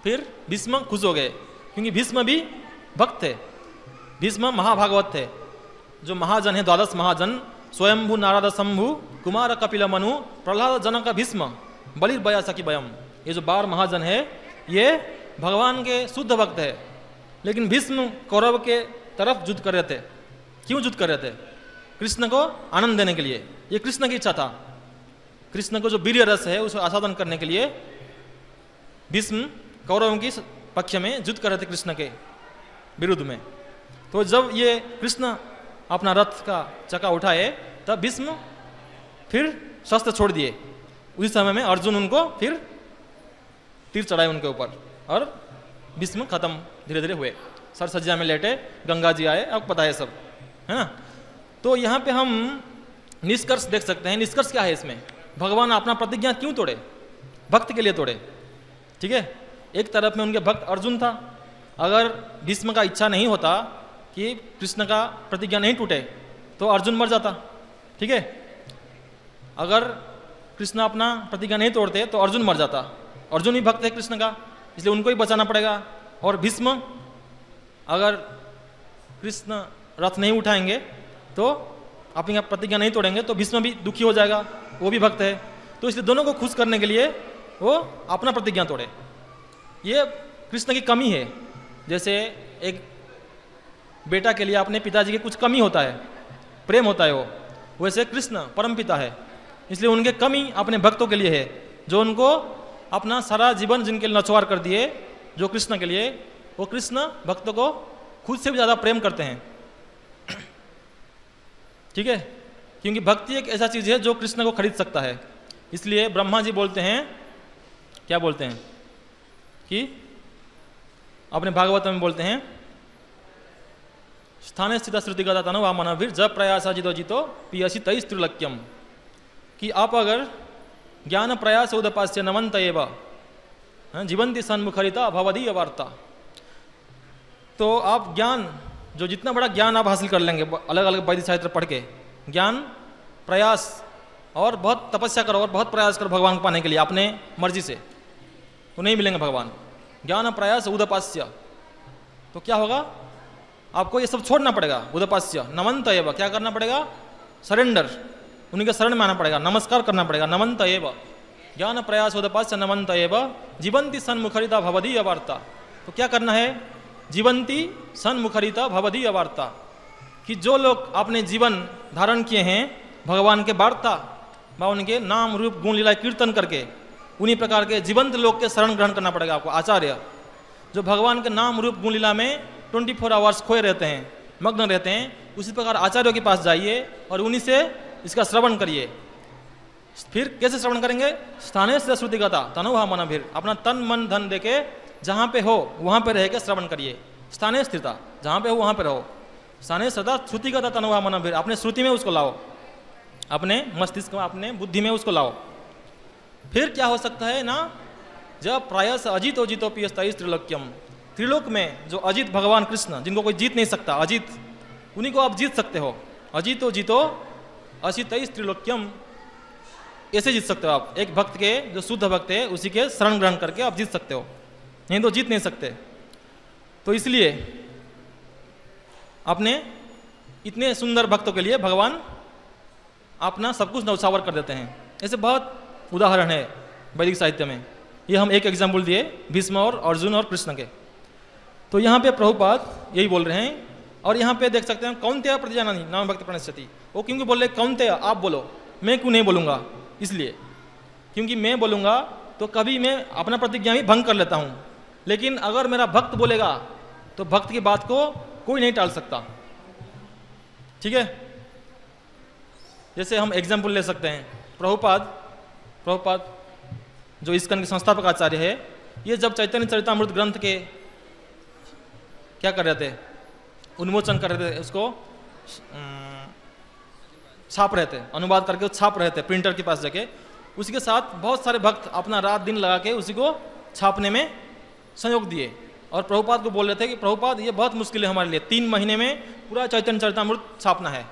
फिर भीष्म खुश हो गए, क्योंकि भीष्म भी भक्त थे, भीष्म महाभागवत थे, जो महाजन है, 12 महाजन, स्वयंभू नारद शंभु कुमार कपिल मनु प्रहलाद जनक भीष्म बलि बया सखी बयम, ये जो 12 महाजन है ये भगवान के शुद्ध भक्त है। लेकिन भीष्म कौरव के तरफ युद्ध कर रहे थे। क्यों युद्ध कर रहे थे? कृष्ण को आनंद देने के लिए, ये कृष्ण की इच्छा था। कृष्ण को जो वीर्य रस है उसको आस्वादन करने के लिए भीष्म कौरवों की पक्ष में युद्ध कर रहे थे, कृष्ण के विरुद्ध में। तो जब ये कृष्ण अपना रथ का चक्का उठाए तब भीष्म फिर शस्त्र छोड़ दिए। उसी समय में अर्जुन उनको फिर तीर चढ़ाए उनके ऊपर और भीष्म खत्म धीरे धीरे हुए, सर सज्जा में लेटे, गंगा जी आए, आपको पता है सब, है ना। तो यहाँ पे हम निष्कर्ष देख सकते हैं। निष्कर्ष क्या है इसमें? भगवान अपना प्रतिज्ञा क्यों तोड़े? भक्त के लिए तोड़े, ठीक है। एक तरफ में उनके भक्त अर्जुन था, अगर भीष्म का इच्छा नहीं होता कि कृष्ण का प्रतिज्ञा नहीं टूटे तो अर्जुन मर जाता, ठीक है। अगर कृष्ण अपना प्रतिज्ञा नहीं तोड़ते तो अर्जुन मर जाता। अर्जुन ही भक्त है कृष्ण का, इसलिए उनको ही बचाना पड़ेगा। और भीष्म अगर कृष्ण रथ नहीं उठाएंगे तो अपनी प्रतिज्ञा नहीं तोड़ेंगे तो भीष्म भी दुखी हो जाएगा, वो भी भक्त है। तो इसलिए दोनों को खुश करने के लिए वो अपना प्रतिज्ञा तोड़े। ये कृष्ण की कमी है। जैसे एक बेटा के लिए अपने पिताजी की कुछ कमी होता है, प्रेम होता है वो, वैसे कृष्ण परम पिता है, इसलिए उनके कमी अपने भक्तों के लिए है, जो उनको अपना सारा जीवन जिनके लिए नचवार कर दिए, जो कृष्ण के लिए, वो कृष्ण भक्तों को खुद से भी ज़्यादा प्रेम करते हैं। ठीक है, क्योंकि भक्ति एक ऐसा चीज़ है जो कृष्ण को खरीद सकता है। इसलिए ब्रह्मा जी बोलते हैं, क्या बोलते हैं कि अपने भागवत में बोलते हैं, स्थाने स्थित श्रुतिगता तनु वा मनवीर जब प्रयास जितो जितो पियसी तई त्रिलक्यम, कि आप अगर ज्ञान प्रयास उदपास्य नमंत एव जीवंती सन्मुखरिता भवदीय वार्ता, तो आप ज्ञान, जो जितना बड़ा ज्ञान आप हासिल कर लेंगे अलग अलग वैदिक साहित्य पढ़ के, ज्ञान प्रयास और बहुत तपस्या करो और बहुत प्रयास करो भगवान को पाने के लिए अपने मर्जी से, तो नहीं मिलेंगे भगवान। ज्ञान प्रयास उदपास्य, तो क्या होगा, आपको ये सब छोड़ना पड़ेगा। उदपास्य नमंत एव, क्या करना पड़ेगा, सरेंडर, उन्हीं के शरण में आना पड़ेगा, नमस्कार करना पड़ेगा। नमंत एव ज्ञान प्रयास उदपास्य नमंत एव जीवंती सन्मुखरिता भवदीय वार्ता, तो क्या करना है, जीवंती सन्मुखरिता भवदीय वार्ता, कि जो लोग अपने जीवन धारण किए हैं भगवान के वार्ता व उनके नाम रूप गुण लीला कीर्तन करके, उन्हीं प्रकार के जीवंत लोग के शरण ग्रहण करना पड़ेगा आपको। आचार्य जो भगवान के नाम रूप गुण लीला में 24 आवर्स खोए रहते हैं, मग्न रहते हैं, उसी प्रकार आचार्यों के पास जाइए और उन्हीं से इसका श्रवण करिए। फिर कैसे श्रवण करेंगे, स्थाने से श्रुतिगता तनुहा मनभिर, अपना तन मन धन देके जहाँ पे हो वहाँ पे रह के श्रवण करिए। स्थाने स्थिता, जहाँ पे हो वहाँ पे रहो। स्थाने सदा श्रुतिगता तनुहा मनभिर, अपने श्रुति में उसको लाओ, अपने मस्तिष्क में, अपने बुद्धि में उसको लाओ। फिर क्या हो सकता है ना, जब प्रायस अजितो जितो पियस्तैस त्रिलोक्यम, त्रिलोक में जो अजित भगवान कृष्ण, जिनको कोई जीत नहीं सकता, अजित, उन्हीं को आप जीत सकते हो। अजितो जितो असितैस त्रिलोक्यम, ऐसे जीत सकते हो आप। एक भक्त के, जो शुद्ध भक्त है, उसी के शरण ग्रहण करके आप जीत सकते हो, नहीं तो जीत नहीं सकते। तो इसलिए अपने इतने सुंदर भक्तों के लिए भगवान अपना सब कुछ नौछावर कर देते हैं। ऐसे बहुत उदाहरण है वैदिक साहित्य में। ये हम एक एग्जाम्पल दिए भीष्म और अर्जुन और कृष्ण के। तो यहाँ पे प्रभुपाद यही बोल रहे हैं। और यहाँ पे देख सकते हैं कौन्तेय प्रतिजानाति नाम भक्ति प्रणश्यति, वो क्योंकि बोल रहे कौन्तेय आप बोलो, मैं क्यों नहीं बोलूँगा, इसलिए क्योंकि मैं बोलूँगा तो कभी मैं अपना प्रतिज्ञा भी भंग कर लेता हूँ, लेकिन अगर मेरा भक्त बोलेगा तो भक्त की बात को कोई नहीं टाल सकता। ठीक है, जैसे हम एग्जाम्पल ले सकते हैं, प्रभुपाद जो इस्कन के संस्थापक आचार्य है, ये जब चैतन्य चरितामृत ग्रंथ के क्या कर रहे थे, उन्मोचन कर रहे थे, उसको छाप रहे थे, अनुवाद करके छाप रहे थे प्रिंटर के पास जाके, उसी के साथ बहुत सारे भक्त अपना रात दिन लगा के उसी को छापने में सहयोग दिए। और प्रभुपाद को बोल रहे थे कि प्रभुपाद ये बहुत मुश्किल है हमारे लिए, 3 महीने में पूरा चैतन्य चरितामृत छापना है।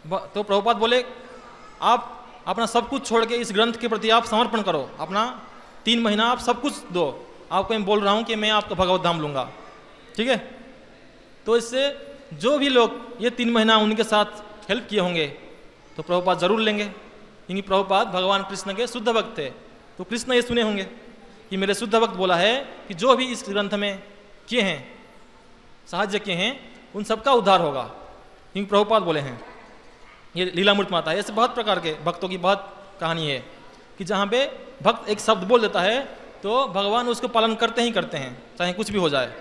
तो प्रभुपाद बोले आप अपना सब कुछ छोड़ के इस ग्रंथ के प्रति आप समर्पण करो, अपना 3 महीना आप सब कुछ दो। आपको मैं बोल रहा हूँ कि मैं आपका भगवत धाम लूँगा। ठीक है, तो इससे जो भी लोग ये 3 महीना उनके साथ हेल्प किए होंगे तो प्रभुपाद जरूर लेंगे, क्योंकि प्रभुपाद भगवान कृष्ण के शुद्ध भक्त थे। तो कृष्ण ये सुने होंगे कि मेरे शुद्ध भक्त बोला है कि जो भी इस ग्रंथ में किए हैं, साहाय्य किए हैं, उन सबका उद्धार होगा, क्योंकि प्रभुपाद बोले हैं। ये लीलामूर्ति माता है। ऐसे बहुत प्रकार के भक्तों की बहुत कहानी है कि जहाँ पे भक्त एक शब्द बोल देता है तो भगवान उसको पालन करते ही करते हैं, चाहे कुछ भी हो जाए।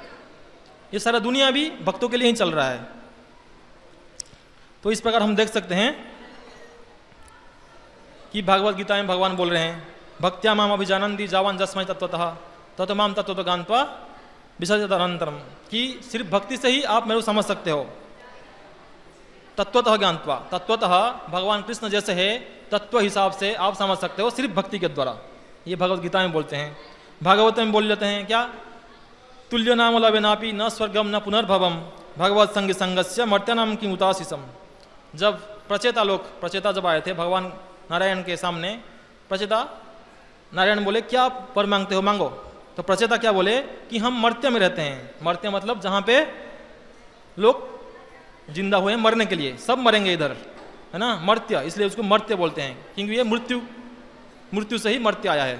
ये सारा दुनिया भी भक्तों के लिए ही चल रहा है। तो इस प्रकार हम देख सकते हैं कि भागवत गीता में भगवान बोल रहे हैं, भक्त्या माम अभिजानन्ति जावान जस्मै तत्वतः तत्माम तत्व ज्ञात्वा विसर्जतरन्तरम, कि सिर्फ भक्ति से ही आप मेरे को समझ सकते हो। तत्वतः ज्ञात्वा, तत्वतः भगवान कृष्ण जैसे है तत्व हिसाब से आप समझ सकते हो सिर्फ भक्ति के द्वारा। ये भगवत गीता में बोलते हैं। भागवत में बोल लेते हैं क्या, तुल्य नाम लवेनापि न स्वर्गम न पुनर्भवम भगवत संग संगस्य मर्त्यानाम की उताशिसम। जब प्रचेता जब आए थे भगवान नारायण के सामने, प्रचेता नारायण बोले क्या आप पर मांगते हो, मांगो। तो प्रचेता क्या बोले कि हम मर्त्य में रहते हैं। मर्त्य मतलब जहाँ पे लोग जिंदा हुए हैं मरने के लिए, सब मरेंगे इधर, है ना, मर्त्य, इसलिए उसको मर्त्य बोलते हैं, क्योंकि ये मृत्यु से ही मर्त्य आया है।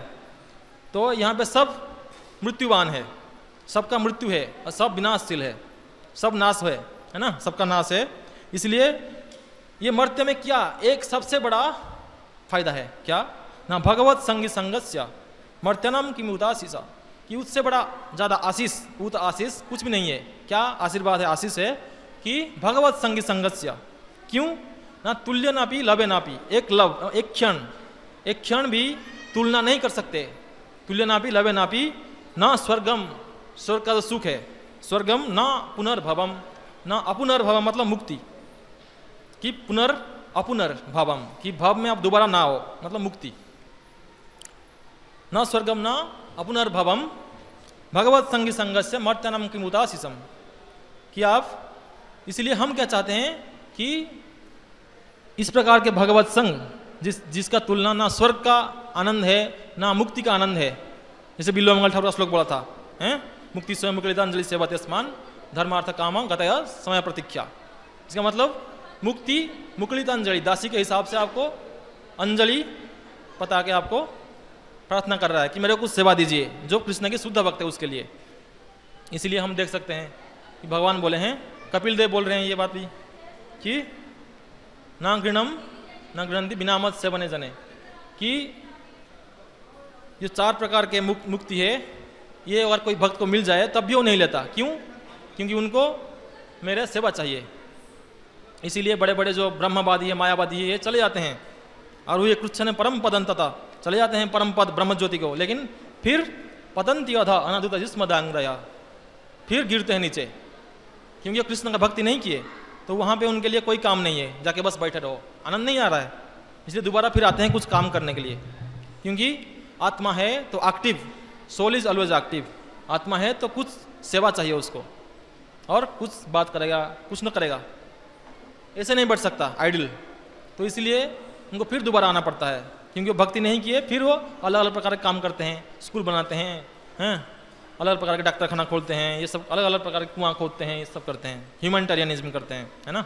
तो यहाँ पे सब मृत्युवान है, सबका मृत्यु है और सब विनाशशील है, सब नाश है ना, सबका नाश है। इसलिए ये मर्त्य में क्या एक सबसे बड़ा फायदा है, क्या ना भगवत संगी संगस्य मर्त्यनम की मुताशीषा, कि उससे बड़ा ज़्यादा आशीष, उत आशीष कुछ भी नहीं है। क्या आशीर्वाद है, आशीष है कि भगवत संगी संगस्य, क्यों ना तुल्य नापी लवे नापी, एक क्षण भी तुलना नहीं कर सकते, तुल्य नापी लवे नापी, न स्वर्गम, स्वर्ग का जो सुख है, स्वर्गम न पुनर्भवम, न अपुनर्भवम मतलब मुक्ति, कि अपुनर्भवम, कि भव में आप दोबारा ना हो मतलब मुक्ति, न स्वर्गम न अपुनर्भवम भगवत संगी संगस्य मर्त्यनम की मुताशीषम, कि आप, इसलिए हम क्या चाहते हैं कि इस प्रकार के भगवत संग जिसका तुलना ना स्वर्ग का आनंद है ना मुक्ति का आनंद है, जैसे बिल्वमंगल ठाकुर का श्लोक बोला था, हैं मुक्ति स्वयं मुकुलितांजलि सेवा तस्मान धर्मार्थ काम गतया समय प्रतीक्षा। इसका मतलब मुक्ति मुकुलितांजलि, दासी के हिसाब से आपको अंजलि पता के आपको प्रार्थना कर रहा है कि मेरे को कुछ सेवा दीजिए, जो कृष्ण की शुद्ध भक्त है उसके लिए। इसीलिए हम देख सकते हैं कि भगवान बोले हैं, कपिल देव बोल रहे हैं ये बात भी कि ना गृणम न गृहंती बिना मत सेवने जने, कि जो 4 प्रकार के मुक्ति है ये अगर कोई भक्त को मिल जाए तब भी वो नहीं लेता, क्यों? क्योंकि उनको मेरे सेवा चाहिए। इसीलिए बड़े बड़े जो ब्रह्मवादी है, मायावादी है, ये चले जाते हैं और वो ये कृष्ण परम पदंतता चले जाते हैं परम पद ब्रह्म ज्योति को, लेकिन फिर पतंती अधा अनादुत जिस्मदांगया, फिर गिरते हैं नीचे, क्योंकि कृष्ण का भक्ति नहीं किए तो वहाँ पे उनके लिए कोई काम नहीं है, जाके बस बैठे रहो, आनंद नहीं आ रहा है, इसलिए दोबारा फिर आते हैं कुछ काम करने के लिए। क्योंकि आत्मा है तो active, soul is always active, आत्मा है तो कुछ सेवा चाहिए उसको, और कुछ बात करेगा कुछ न करेगा, ऐसे नहीं बैठ सकता आइडल। तो इसलिए उनको फिर दोबारा आना पड़ता है, क्योंकि वो भक्ति नहीं किए, फिर वो अलग अलग प्रकार के काम करते हैं, स्कूल बनाते हैं, अलग अलग प्रकार के डॉक्टर खाना खोलते हैं, ये सब अलग अलग प्रकार के कुआं खोदते हैं, ये सब करते हैं, ह्यूमैनिटेरियनिज्म करते हैं, है ना।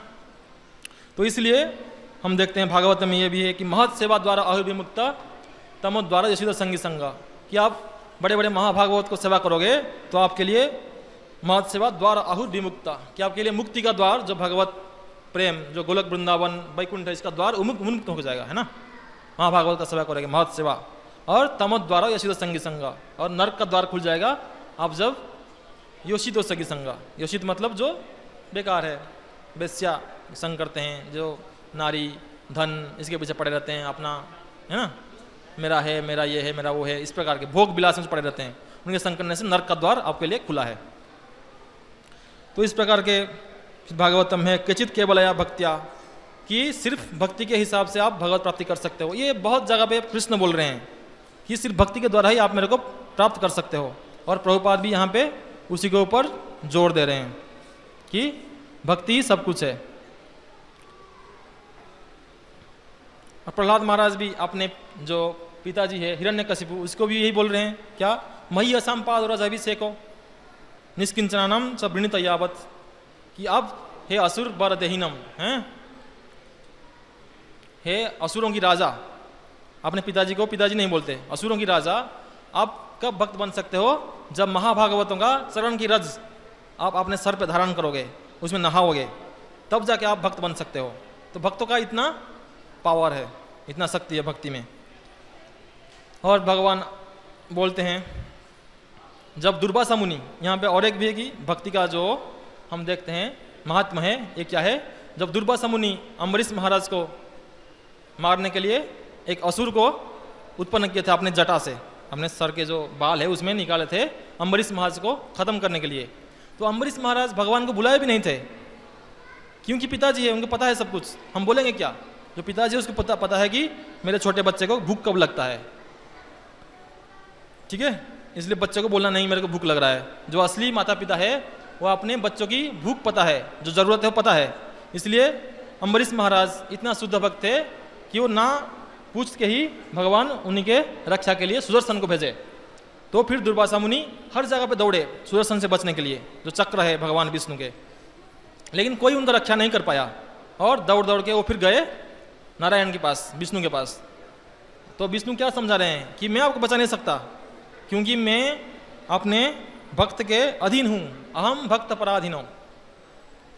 तो इसलिए हम देखते हैं भागवत में ये भी है कि महत् सेवा द्वारा अहुर्विमुक्त तमो द्वारा यशोदा संगी संगा, कि आप बड़े बड़े महाभागवत को सेवा करोगे तो आपके लिए महत् सेवा द्वारा अहुर्विमुक्त, कि आपके लिए मुक्ति का द्वार जो भगवत प्रेम, जो गोलक वृंदावन वैकुंठ है, इसका द्वार उन्मुक्त हो जाएगा, है ना। महाभागवत का सेवा करेंगे महत् सेवा, और तमो द्वारा यशोदा संगी संगा, और नरक का द्वार खुल जाएगा आप जब योषितो संगी संगा, योषित मतलब जो बेकार है, वेश्या संग करते हैं, जो नारी धन इसके पीछे पड़े रहते हैं अपना, है ना, मेरा है, मेरा ये है, मेरा वो है, इस प्रकार के भोग विलास में पड़े रहते हैं, उनके संग करने से नरक का द्वार आपके लिए खुला है। तो इस प्रकार के भागवतम है केचित केवलया भक्त्या, कि सिर्फ भक्ति के हिसाब से आप भगवत प्राप्ति कर सकते हो। ये बहुत जगह पे कृष्ण बोल रहे हैं कि सिर्फ भक्ति के द्वारा ही आप मेरे को प्राप्त कर सकते हो, और प्रभुपाद भी यहाँ पे उसी के ऊपर जोर दे रहे हैं कि भक्ति ही सब कुछ है। और प्रहलाद महाराज भी अपने जो पिताजी है हिरण्यकशिपु, उसको भी यही बोल रहे हैं, क्या मही असम पाद रज अभिषेको निष्किंचनानम च वृणित यावत, कि अब हे असुर वर देहिनम, हैं हे असुरों की राजा, अपने पिताजी को पिताजी नहीं बोलते, असुरों की राजा, आप कब भक्त बन सकते हो? जब महाभागवतों का चरण की रज आप अपने सर पे धारण करोगे, उसमें नहाओगे, तब जाके आप भक्त बन सकते हो। तो भक्तों का इतना पावर है, इतना शक्ति है भक्ति में। और भगवान बोलते हैं जब दुर्वासा मुनि, यहाँ पे और एक भी है कि भक्ति का जो हम देखते हैं महात्मा है, ये क्या है, जब दुर्वासा मुनि अम्बरीश महाराज को मारने के लिए एक असुर को उत्पन्न किए थे अपने जटा से, अपने सर के जो बाल है उसमें निकाले थे अम्बरीश महाराज को खत्म करने के लिए। तो अम्बरीश महाराज भगवान को बुलाए भी नहीं थे, क्योंकि पिताजी है, उनको पता है सब कुछ। हम बोलेंगे क्या, जो पिताजी है उसको पता है कि मेरे छोटे बच्चे को भूख कब लगता है, ठीक है, इसलिए बच्चे को बोलना नहीं मेरे को भूख लग रहा है। जो असली माता पिता है वो अपने बच्चों की भूख पता है, जो जरूरत है वो पता है। इसलिए अम्बरीश महाराज इतना शुद्ध भक्त थे कि वो ना पूछ के ही भगवान उन्हीं के रक्षा के लिए सुदर्शन को भेजे। तो फिर दुर्वासा मुनि हर जगह पे दौड़े सुदर्शन से बचने के लिए, जो चक्र है भगवान विष्णु के, लेकिन कोई उनका रक्षा नहीं कर पाया, और दौड़ दौड़ के वो फिर गए नारायण के पास, विष्णु के पास। तो विष्णु क्या समझा रहे हैं कि मैं आपको बचा नहीं सकता, क्योंकि मैं अपने भक्त के अधीन हूँ। अहम भक्त पराधीनो,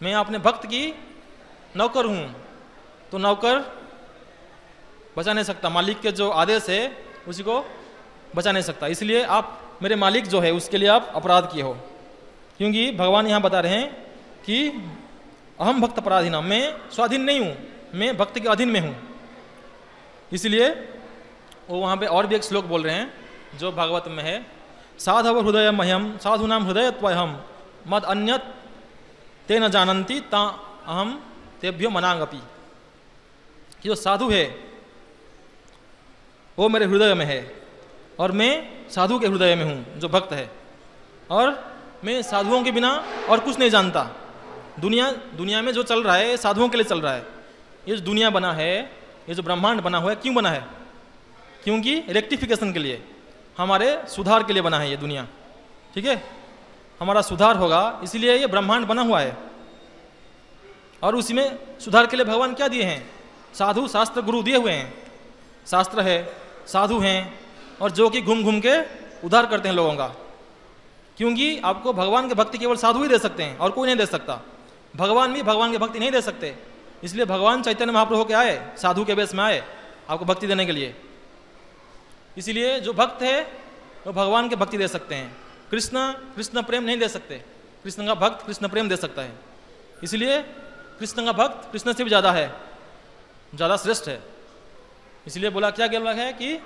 मैं अपने भक्त की नौकर हूँ। तो नौकर बचा नहीं सकता, मालिक के जो आदेश है उसी को बचा नहीं सकता। इसलिए आप मेरे मालिक जो है उसके लिए आप अपराध किए हो। क्योंकि भगवान यहाँ बता रहे हैं कि अहम भक्त पराधीनम, मैं स्वाधीन नहीं हूँ, मैं भक्त के अधीन में हूँ। इसलिए वो वहाँ पे और भी एक श्लोक बोल रहे हैं जो भागवत में है, साधव हृदय मह्यम साधुनाम हृदय त्वहम मद अन्यत ते न जानन्ति ता अहम तेभ्यो मनांगपि। कि जो साधु है वो मेरे हृदय में है और मैं साधु के हृदय में हूँ जो भक्त है, और मैं साधुओं के बिना और कुछ नहीं जानता। दुनिया में जो चल रहा है ये साधुओं के लिए चल रहा है। ये जो दुनिया बना है, ये जो ब्रह्मांड बना हुआ है, क्यों बना है? क्योंकि रेक्टिफिकेशन के लिए, हमारे सुधार के लिए बना है ये दुनिया। ठीक है, हमारा सुधार होगा इसीलिए ये ब्रह्मांड बना हुआ है। और उसी में सुधार के लिए भगवान क्या दिए हैं? साधु शास्त्र गुरु दिए हुए हैं। शास्त्र है, साधु हैं, और जो कि घूम घूम के उद्धार करते हैं लोगों का। क्योंकि आपको भगवान के भक्ति केवल साधु ही दे सकते हैं और कोई नहीं दे सकता। भगवान भी भगवान की भक्ति नहीं दे सकते। इसलिए भगवान चैतन्य महाप्रभु होकर आए, साधु के वेश में आए आपको भक्ति देने के लिए। इसीलिए जो भक्त है वो भगवान के भक्ति दे सकते हैं। कृष्ण प्रेम नहीं दे सकते। कृष्ण का भक्त कृष्ण प्रेम दे सकता है। इसलिए कृष्ण का भक्त कृष्ण से भी ज़्यादा है, ज़्यादा श्रेष्ठ है। इसलिए बोला क्या गया है कि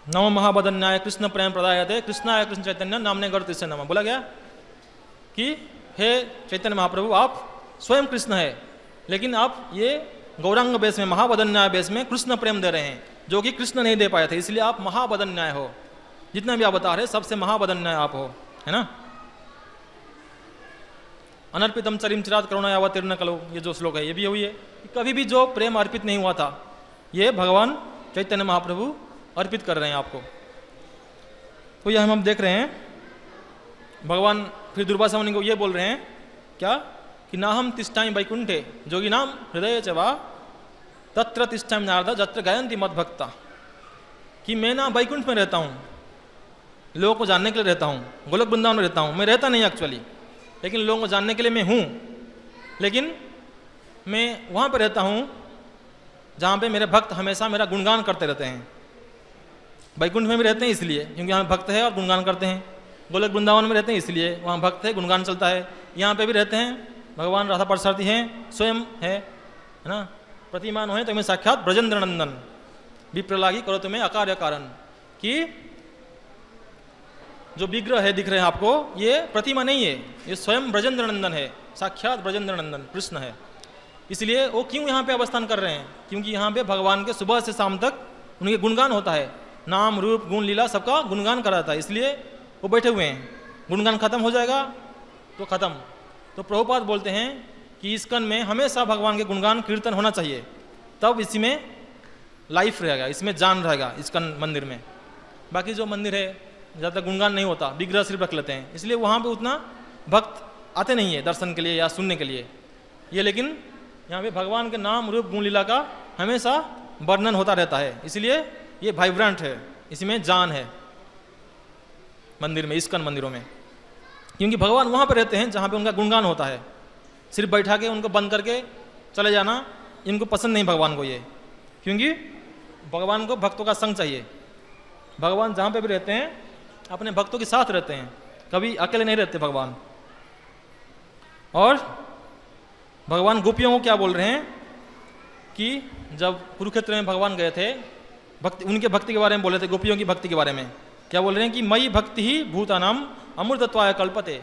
नमो महाबदन्याय कृष्ण प्रेम प्रदायते कृष्णाय कृष्ण चैतन्य नामने गढ़ से नमः। बोला गया कि हे चैतन्य महाप्रभु आप स्वयं कृष्ण है, लेकिन आप ये गौरांग बेस में महाबदन्याय बेस में कृष्ण प्रेम दे रहे हैं जो कि कृष्ण नहीं दे पाए थे। इसलिए आप महाबदन्याय हो। जितना भी आप बता रहे सबसे महाबदन्याय आप हो, है ना। अनर्पितम चरिम चिरात करुणा अवतीर्ण कलो, ये जो श्लोक है ये भी हुई है। कभी भी जो प्रेम अर्पित नहीं हुआ था ये भगवान चैतन्य महाप्रभु अर्पित कर रहे हैं आपको। तो यह हम देख रहे हैं भगवान फिर दुर्वासा मुनि को ये बोल रहे हैं क्या कि ना हम तिष्ठामि वैकुंठे जोगी नाम हृदय च वा तत्र तिष्ठामि नारद जत्र गायन्ति मद भक्ता। कि मैं ना वैकुंठ में रहता हूँ, लोगों को जानने के लिए रहता हूँ, गोलक वृंदावन में रहता हूँ। मैं रहता नहीं एक्चुअली, लेकिन लोगों को जानने के लिए मैं हूँ। लेकिन मैं वहाँ पर रहता हूँ जहाँ पे मेरे भक्त हमेशा मेरा गुणगान करते रहते हैं। वैकुंठ में भी रहते हैं इसलिए क्योंकि वहाँ भक्त है और गुणगान करते हैं। गोलक वृंदावन में रहते हैं इसलिए वहाँ भक्त है, गुणगान चलता है। यहाँ पे भी रहते हैं, भगवान राधा पार्थसारथी हैं, स्वयं है ना। प्रतिमान हो तो मैं साक्षात ब्रजेंद्र नंदन विप्रलागी करो तुम्हें अकार्य कारण। कि जो विग्रह है दिख रहे हैं आपको ये प्रतिमा नहीं है, ये स्वयं ब्रजेंद्र नंदन है, साक्षात ब्रजेंद्र नंदन कृष्ण है। इसलिए वो क्यों यहाँ पे अवस्थान कर रहे हैं? क्योंकि यहाँ पे भगवान के सुबह से शाम तक उनके गुणगान होता है, नाम रूप गुण लीला सबका गुणगान कराता है। इसलिए वो बैठे हुए हैं। गुणगान खत्म हो जाएगा तो खत्म। तो प्रभुपाद बोलते हैं कि इस्कन में हमेशा भगवान के गुणगान कीर्तन होना चाहिए, तब इसी में लाइफ रहेगा, इसमें जान रहेगा इस्कन मंदिर में। बाकी जो मंदिर है ज़्यादा गुणगान नहीं होता, विग्रह सिर्फ रख लेते हैं, इसलिए वहाँ पे उतना भक्त आते नहीं है दर्शन के लिए या सुनने के लिए ये। लेकिन यहाँ पे भगवान के नाम रूप गुण लीला का हमेशा वर्णन होता रहता है, इसलिए ये वाइब्रेंट है, इसमें जान है मंदिर में, इस्कन मंदिरों में। क्योंकि भगवान वहाँ पर रहते हैं जहाँ पे उनका गुणगान होता है। सिर्फ बैठा के उनको बंद करके चले जाना इनको पसंद नहीं भगवान को ये। क्योंकि भगवान को भक्तों का संग चाहिए। भगवान जहाँ पे भी रहते हैं अपने भक्तों के साथ रहते हैं, कभी अकेले नहीं रहते भगवान। और भगवान गोपियों को क्या बोल रहे हैं कि जब कुरुक्षेत्र में भगवान गए थे, भक्ति उनके भक्ति के बारे में बोले थे, गोपियों की भक्ति के बारे में क्या बोल रहे हैं कि मई भक्ति ही भूतानाम अमृतत्वाय कल्पते।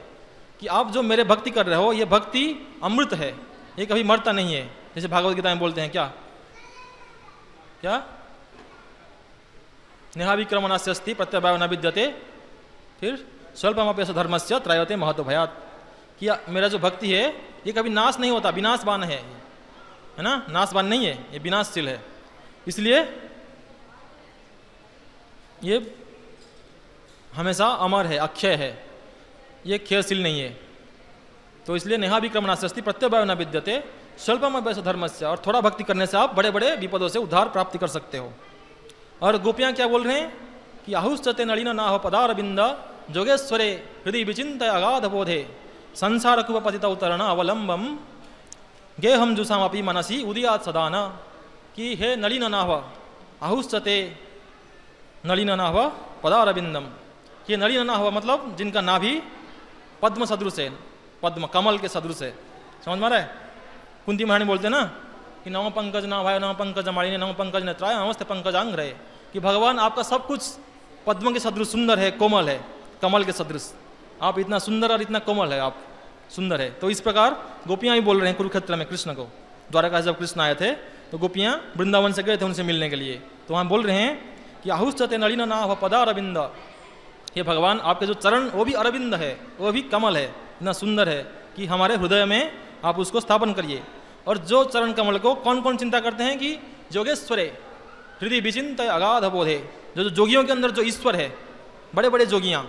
कि आप जो मेरे भक्ति कर रहे हो ये भक्ति अमृत है, ये कभी मरता नहीं है। जैसे भागवत गीता में बोलते हैं क्या क्या नेहाभिक्रमणस्य अस्ति प्रत्यवायो न विद्यते, फिर स्वल्पमप्यस्य धर्मस्य त्रायते महतो भयात्। कि मेरा जो भक्ति है ये कभी नाश नहीं होता, विनाशवान है ना, नाशवान नहीं है, ये विनाशशील है। इसलिए ये हमेशा अमर है, अक्षय है, ये क्षयशील नहीं है। तो इसलिए नेहाभिक्रमणस्य अस्ति प्रत्यवायो न विद्यते स्वल्पमप्यस्य धर्मस्य। और थोड़ा भक्ति करने से आप बड़े बड़े विपदों से उद्धार प्राप्ति कर सकते हो। और गोपियाँ क्या बोल रहे हैं कि आहुश्चते नलिन नाह पदारविंद जोगेश्वरे हृदय विचिंत अगाध बोधे संसार कुप पतित उतरण अवलंबम गेहम जुषामपि मनसी उदियात सदान। कि हे नलिन नाह आहुश्चते नलिन नाह पदारविंदम, ये नलिन नाह मतलब जिनका नाभि पद्म सदृश है, पद्म कमल के सदृश है। समझ में आ रहा है? कुंती महारानी बोलते ना कि नव पंकज नाभाय नव पंकज मालिनी नव पंकज नेत्राय नमस्ते पंकजांग रहे, कि भगवान आपका सब कुछ पद्म के सदृश सुंदर है, कोमल है, कमल के सदृश आप इतना सुंदर और इतना कोमल है, आप सुंदर है। तो इस प्रकार गोपियाँ भी बोल रहे हैं कुरुक्षेत्र में कृष्ण को। द्वारका जब कृष्ण आए थे तो गोपियाँ वृंदावन से गए थे उनसे मिलने के लिए, तो वहाँ बोल रहे हैं कि आहुश्चते नलिन नाह पदारविंद, ये भगवान आपके जो चरण वो भी अरविंद है, वो भी कमल है, इतना सुंदर है कि हमारे हृदय में आप उसको स्थापन करिए। और जो चरण कमल को कौन कौन चिंता करते हैं कि जोगेश्वरे हृदय विचिंत अगाध बोधे, जो जोगियों के अंदर जो ईश्वर है, बड़े बड़े जोगियाँ,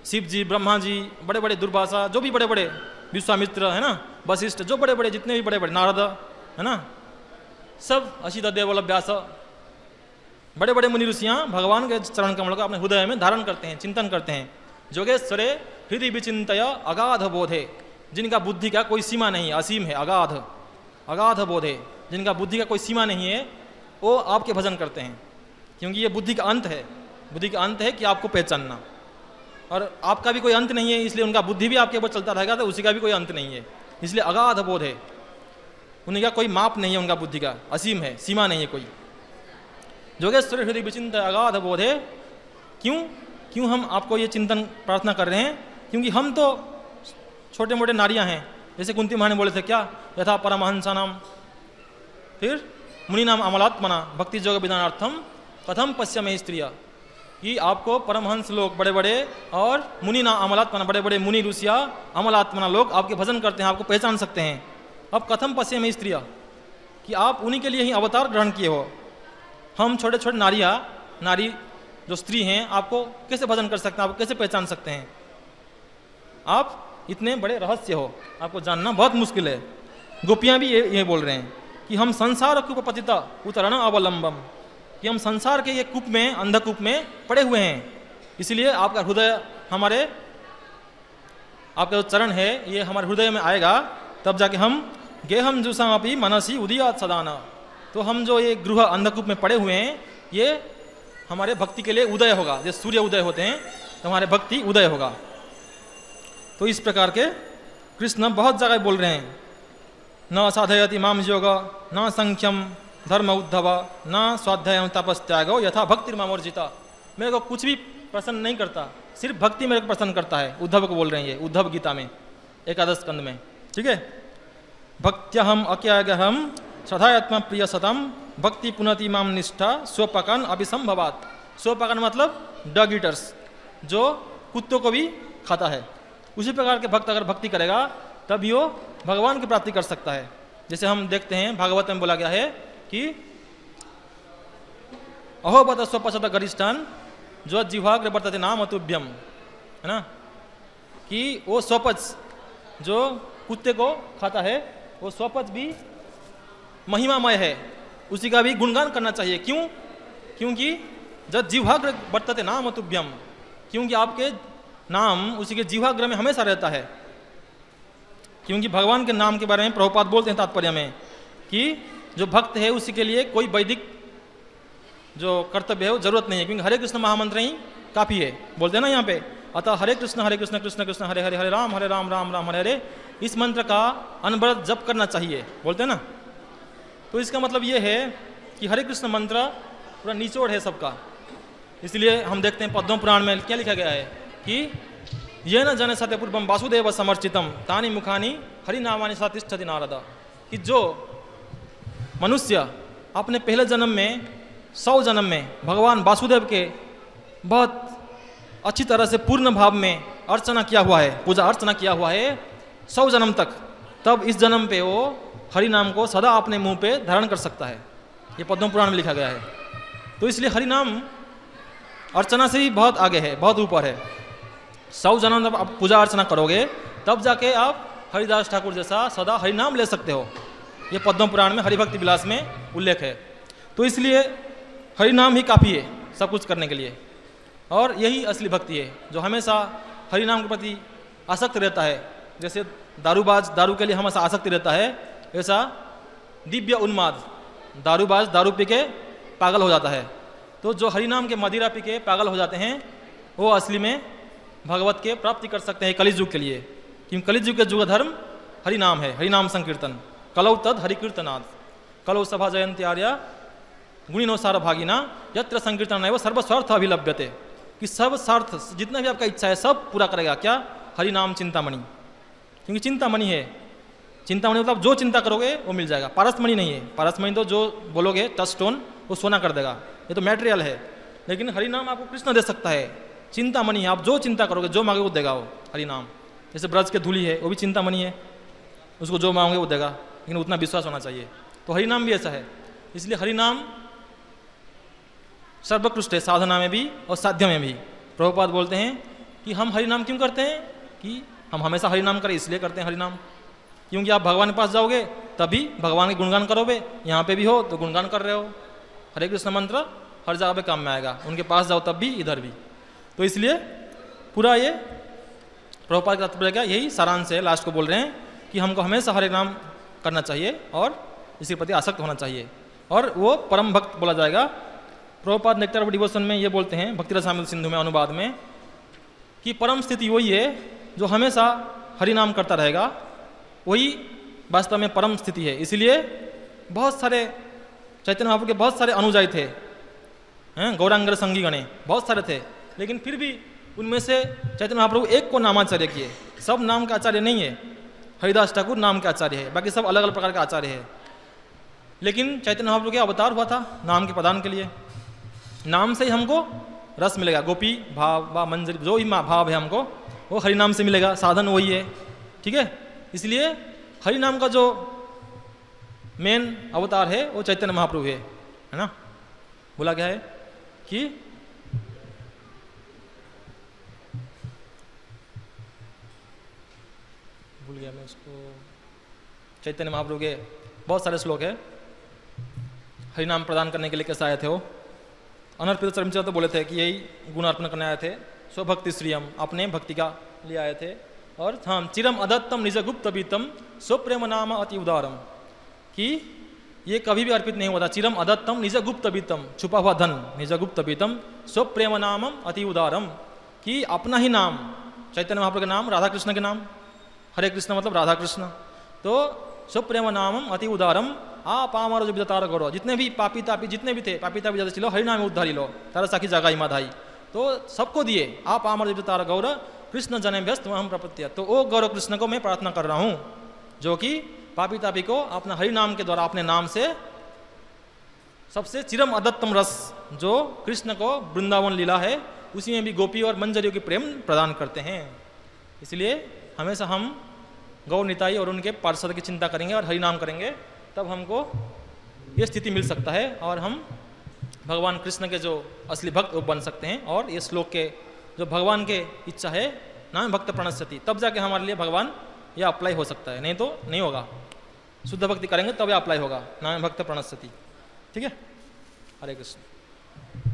शिव जी, ब्रह्मा जी, बड़े बड़े दुर्वासा, जो भी बड़े बड़े, विश्वामित्र है ना, वशिष्ठ, जो बड़े बड़े जितने भी बड़े बड़े, नारद है ना, सब अशित देवल व्यास, बड़े बड़े मुनि ऋषियाँ भगवान के चरण कमल को अपने हृदय में धारण करते हैं, चिंतन करते हैं। जोगेश्वरे हृदय विचिंतय अगाध बोधे, जिनका बुद्धि का कोई सीमा नहीं है, असीम है, अगाध अगाध बोधे, जिनका बुद्धि का कोई सीमा नहीं है, वो आपके भजन करते हैं। क्योंकि ये बुद्धि का अंत है, बुद्धि का अंत है कि आपको पहचानना, और आपका भी कोई अंत नहीं है, इसलिए उनका बुद्धि भी आपके ऊपर चलता रहेगा, तो उसी का भी कोई अंत नहीं है, इसलिए अगाध बोध है, उनका कोई माप नहीं है, उनका बुद्धि का असीम है, सीमा नहीं है कोई। जोगेश्वर हृदय विचिंत अगाध बोधे, क्यों हम आपको ये चिंतन प्रार्थना कर रहे हैं? क्योंकि हम तो छोटे मोटे नारियां हैं, जैसे कुंती महारानी बोले थे क्या, यथा परमहंसा नाम, फिर मुनि नाम अमलात्मना भक्ति जोग विधानार्थम कथम पश्यमे स्त्रिया, कि आपको परमहंस लोग बड़े बड़े और मुनि नाम अमलात्मना बड़े बड़े मुनि ऋषिया अमलात्मना लोग आपके भजन करते हैं, आपको पहचान सकते हैं। अब कथम पश्यमे स्त्रिया, कि आप उन्हीं के लिए ही अवतार ग्रहण किए हो, हम छोटे छोटे नारी जो स्त्री हैं आपको कैसे भजन कर सकते हैं, आपको कैसे पहचान सकते हैं? आप इतने बड़े रहस्य हो, आपको जानना बहुत मुश्किल है। गोपियाँ भी ये बोल रहे हैं कि हम संसार कूप पतिता उतरण अवलंबम, कि हम संसार के ये कूप में, अंधकूप में पड़े हुए हैं, इसलिए आपका हृदय हमारे, आपका जो चरण है ये हमारे हृदय में आएगा, तब जाके हम गेहम जुषामपि मनसी उदियात सदाना, तो हम जो ये गृह अंधकूप में पड़े हुए हैं ये हमारे भक्ति के लिए उदय होगा, जैसे सूर्य उदय होते हैं तो हमारे भक्ति उदय होगा। तो इस प्रकार के कृष्ण बहुत जगह बोल रहे हैं, न साधयति माम योग न संख्यम धर्म उद्धव न स्वाध्याय तपस्त्यागो यथा भक्ति मामोर्जिता, मेरे को कुछ भी प्रसन्न नहीं करता, सिर्फ भक्ति मेरे को प्रसन्न करता है। उद्धव को बोल रहे हैं ये, उद्धव गीता में 11 स्कंद में, ठीक है। भक्त्यहम अक्यागहम श्रद्धात्मा प्रिय सतम भक्ति पुनति माम निष्ठा स्वपकन अभिसंभवात। स्वपकन मतलब डॉग ईटर्स, जो कुत्तों को भी खाता है, उसी प्रकार के भक्त अगर भक्ति करेगा तभी वो भगवान की प्राप्ति कर सकता है। जैसे हम देखते हैं भागवत में बोला गया है कि अहोबत स्वपचत गरिष्ठान जो जिह्वाग्र वर्तते नाम अतुभ्यम, है ना, कि वो स्वपच जो कुत्ते को खाता है वो स्वपच भी महिमामय है, उसी का भी गुणगान करना चाहिए। क्यों? क्योंकि जब जिह्वाग्र वर्तते नाम अतुभ्यम, क्योंकि आपके नाम उसी के जिह्वाग्र में हमेशा रहता है। क्योंकि भगवान के नाम के बारे में प्रभुपाद बोलते हैं तात्पर्य में कि जो भक्त है उसी के लिए कोई वैदिक जो कर्तव्य है वो जरूरत नहीं है, क्योंकि हरे कृष्ण महामंत्र ही काफ़ी है, बोलते हैं ना यहाँ पे। अतः हरे कृष्ण कृष्ण कृष्ण हरे हरे, हरे राम राम राम हरे हरे, इस मंत्र का अनवरत जप करना चाहिए, बोलते हैं ना। तो इसका मतलब ये है कि हरे कृष्ण मंत्र पूरा निचोड़ है सबका। इसलिए हम देखते हैं पद्म पुराण में क्या लिखा गया है कि ये न जन सत्यपूर्वम वासुदेव समर्चितम तानी मुखानी हरिनामानि सतिष्ठति नारदा, कि जो मनुष्य अपने पहले जन्म में 100 जन्म में भगवान वासुदेव के बहुत अच्छी तरह से पूर्ण भाव में अर्चना किया हुआ है, पूजा अर्चना किया हुआ है 100 जन्म तक, तब इस जन्म पे वो हरि नाम को सदा अपने मुंह पे धारण कर सकता है। ये पद्म पुराण में लिखा गया है। तो इसलिए हरि नाम अर्चना से ही बहुत आगे है, बहुत ऊपर है। 100 जन्म जब आप पूजा अर्चना करोगे तब जाके आप हरिदास ठाकुर जैसा सदा हरि नाम ले सकते हो। ये पद्म पुराण में हरिभक्ति विलास में उल्लेख है। तो इसलिए हरि नाम ही काफ़ी है। सब कुछ करने के लिए। और यही असली भक्ति है जो हमेशा हरि नाम के प्रति आसक्त रहता है। जैसे दारूबाज दारू के लिए हमेशा आसक्ति रहता है, ऐसा दिव्य उन्माद दारूबाज दारू पी के पागल हो जाता है। तो जो हरि नाम के मदिरा पी के पागल हो जाते हैं वो असली में भगवत के प्राप्ति कर सकते हैं कलिज युग के लिए, क्योंकि कलिज युग के युग धर्म हरि नाम है, हरि नाम संकीर्तन। कलौ तद हरि कीर्तनाद कलौ सभा जयंती आर्या गुणिनो सार भागिना यत्र संकीर्तन है वो सर्वस्वार्थ अभिलभ्यते, कि सब स्वार्थ जितना भी आपका इच्छा है सब पूरा करेगा। क्या? हरि नाम चिंतामणि, क्योंकि चिंतामणि है। चिंतामणि मतलब जो चिंता करोगे वो मिल जाएगा। पारसमणि नहीं है, पारसमणि तो जो बोलोगे टच स्टोन वो सोना कर देगा, ये तो मटेरियल है। लेकिन हरि नाम आपको कृष्ण दे सकता है। चिंतामणि आप जो चिंता करोगे जो मांगे वो देगा वो हरि नाम। जैसे ब्रज के धूली है वो भी चिंतामणि है, उसको जो मांगोगे वो देगा, लेकिन उतना विश्वास होना चाहिए। तो हरि नाम भी ऐसा है, इसलिए हरि नाम सर्वोत्कृष्ट है, साधना में भी और साध्य में भी। प्रभुपाद बोलते हैं कि हम हरि नाम क्यों करते हैं, कि हम हमेशा हरि नाम करें इसलिए करते हैं हरि नाम, क्योंकि आप भगवान के पास जाओगे तभी भगवान के गुणगान करोगे। यहाँ पे भी हो तो गुणगान कर रहे हो, हरे कृष्ण मंत्र हर जगह पे काम में आएगा। उनके पास जाओ तब भी, इधर भी। तो इसलिए पूरा ये प्रभुपाद का तात्पर्य क्या, यही सारांश है। लास्ट को बोल रहे हैं कि हमको हमेशा हरे नाम करना चाहिए और इसके प्रति आसक्त होना चाहिए, और वो परम भक्त बोला जाएगा। प्रभुपाद नेक्टर ऑफ डिवोशन में ये बोलते हैं, भक्ति रसामृत सिंधु में अनुवाद में, कि परम स्थिति वही है जो हमेशा हरि नाम करता रहेगा, वही वास्तव में परम स्थिति है। इसलिए बहुत सारे चैतन्य महाप्रभु के बहुत सारे अनुयायी थे, गौरांगर संगी गणे बहुत सारे थे, लेकिन फिर भी उनमें से चैतन्य महाप्रभु एक को नामाचार्य किए। सब नाम का आचार्य नहीं है, हरिदास ठाकुर नाम के आचार्य है, बाकी सब अलग अलग प्रकार के आचार्य है। लेकिन चैतन्य महाप्रभु के अवतार हुआ था नाम के प्रदान के लिए। नाम से ही हमको रस मिलेगा, गोपी भाव व मंजरी जो ही भाव है हमको वो हरि नाम से मिलेगा, साधन वही है। ठीक है, इसलिए हरि नाम का जो मेन अवतार है वो चैतन्य महाप्रभु है ना। बोला क्या है कि भूल गया मैं उसको, चैतन्य महाप्रभु के बहुत सारे श्लोक है हरि नाम प्रदान करने के लिए। कैसे आए थे वो? अनर्पित चरमचर तो बोले थे कि यही गुण अर्पण करने आए थे, स्वभक्ति श्रियम अपने भक्ति का लिए आए थे। और हम चिरम अदत्तम निज गुप्त बीतम स्वप्रेम नाम अति उदारम, कि ये कभी भी अर्पित नहीं होता। चिरम अदत्तम निज गुप्त बीतम, छुपा हुआ धन, निज गुप्त बीतम स्वप्रेम नामम अति उदारम, कि अपना ही नाम, चैतन्य महाप्रभु के नाम, राधा कृष्ण के नाम, हरे कृष्ण मतलब राधा कृष्ण, तो स्वप्रेम नामम अति उदारम आप आमार जो तारा गौरव। जितने भी पापी तापी जितने भी थे, पापी तापी ज्यादा चिलो हरि नाम उद्धारी लो, तारा साखी जागाई माधाई, तो सबको दिए आप आमार जो तारा गौरव कृष्ण जने व्यस्त हम प्रपत्य। तो वो गौरव कृष्ण को मैं प्रार्थना कर रहा हूँ, जो कि पापी तापी को अपना हरि नाम के द्वारा अपने नाम से सबसे चिरम अदत्तम रस जो कृष्ण को वृंदावन लीला है उसी में भी गोपी और मंजरियों की प्रेम प्रदान करते हैं। इसलिए हमेशा हम गौ निताई और उनके पार्षद की चिंता करेंगे और हरि नाम करेंगे, तब हमको ये स्थिति मिल सकता है और हम भगवान कृष्ण के जो असली भक्त वो बन सकते हैं। और ये श्लोक के जो भगवान के इच्छा है नाम भक्त प्रणश्यति, तब जाके हमारे लिए भगवान ये अप्लाई हो सकता है, नहीं तो नहीं होगा। शुद्ध भक्ति करेंगे तब ये अप्लाई होगा, नाम भक्त प्रणश्यति। ठीक है, हरे कृष्ण।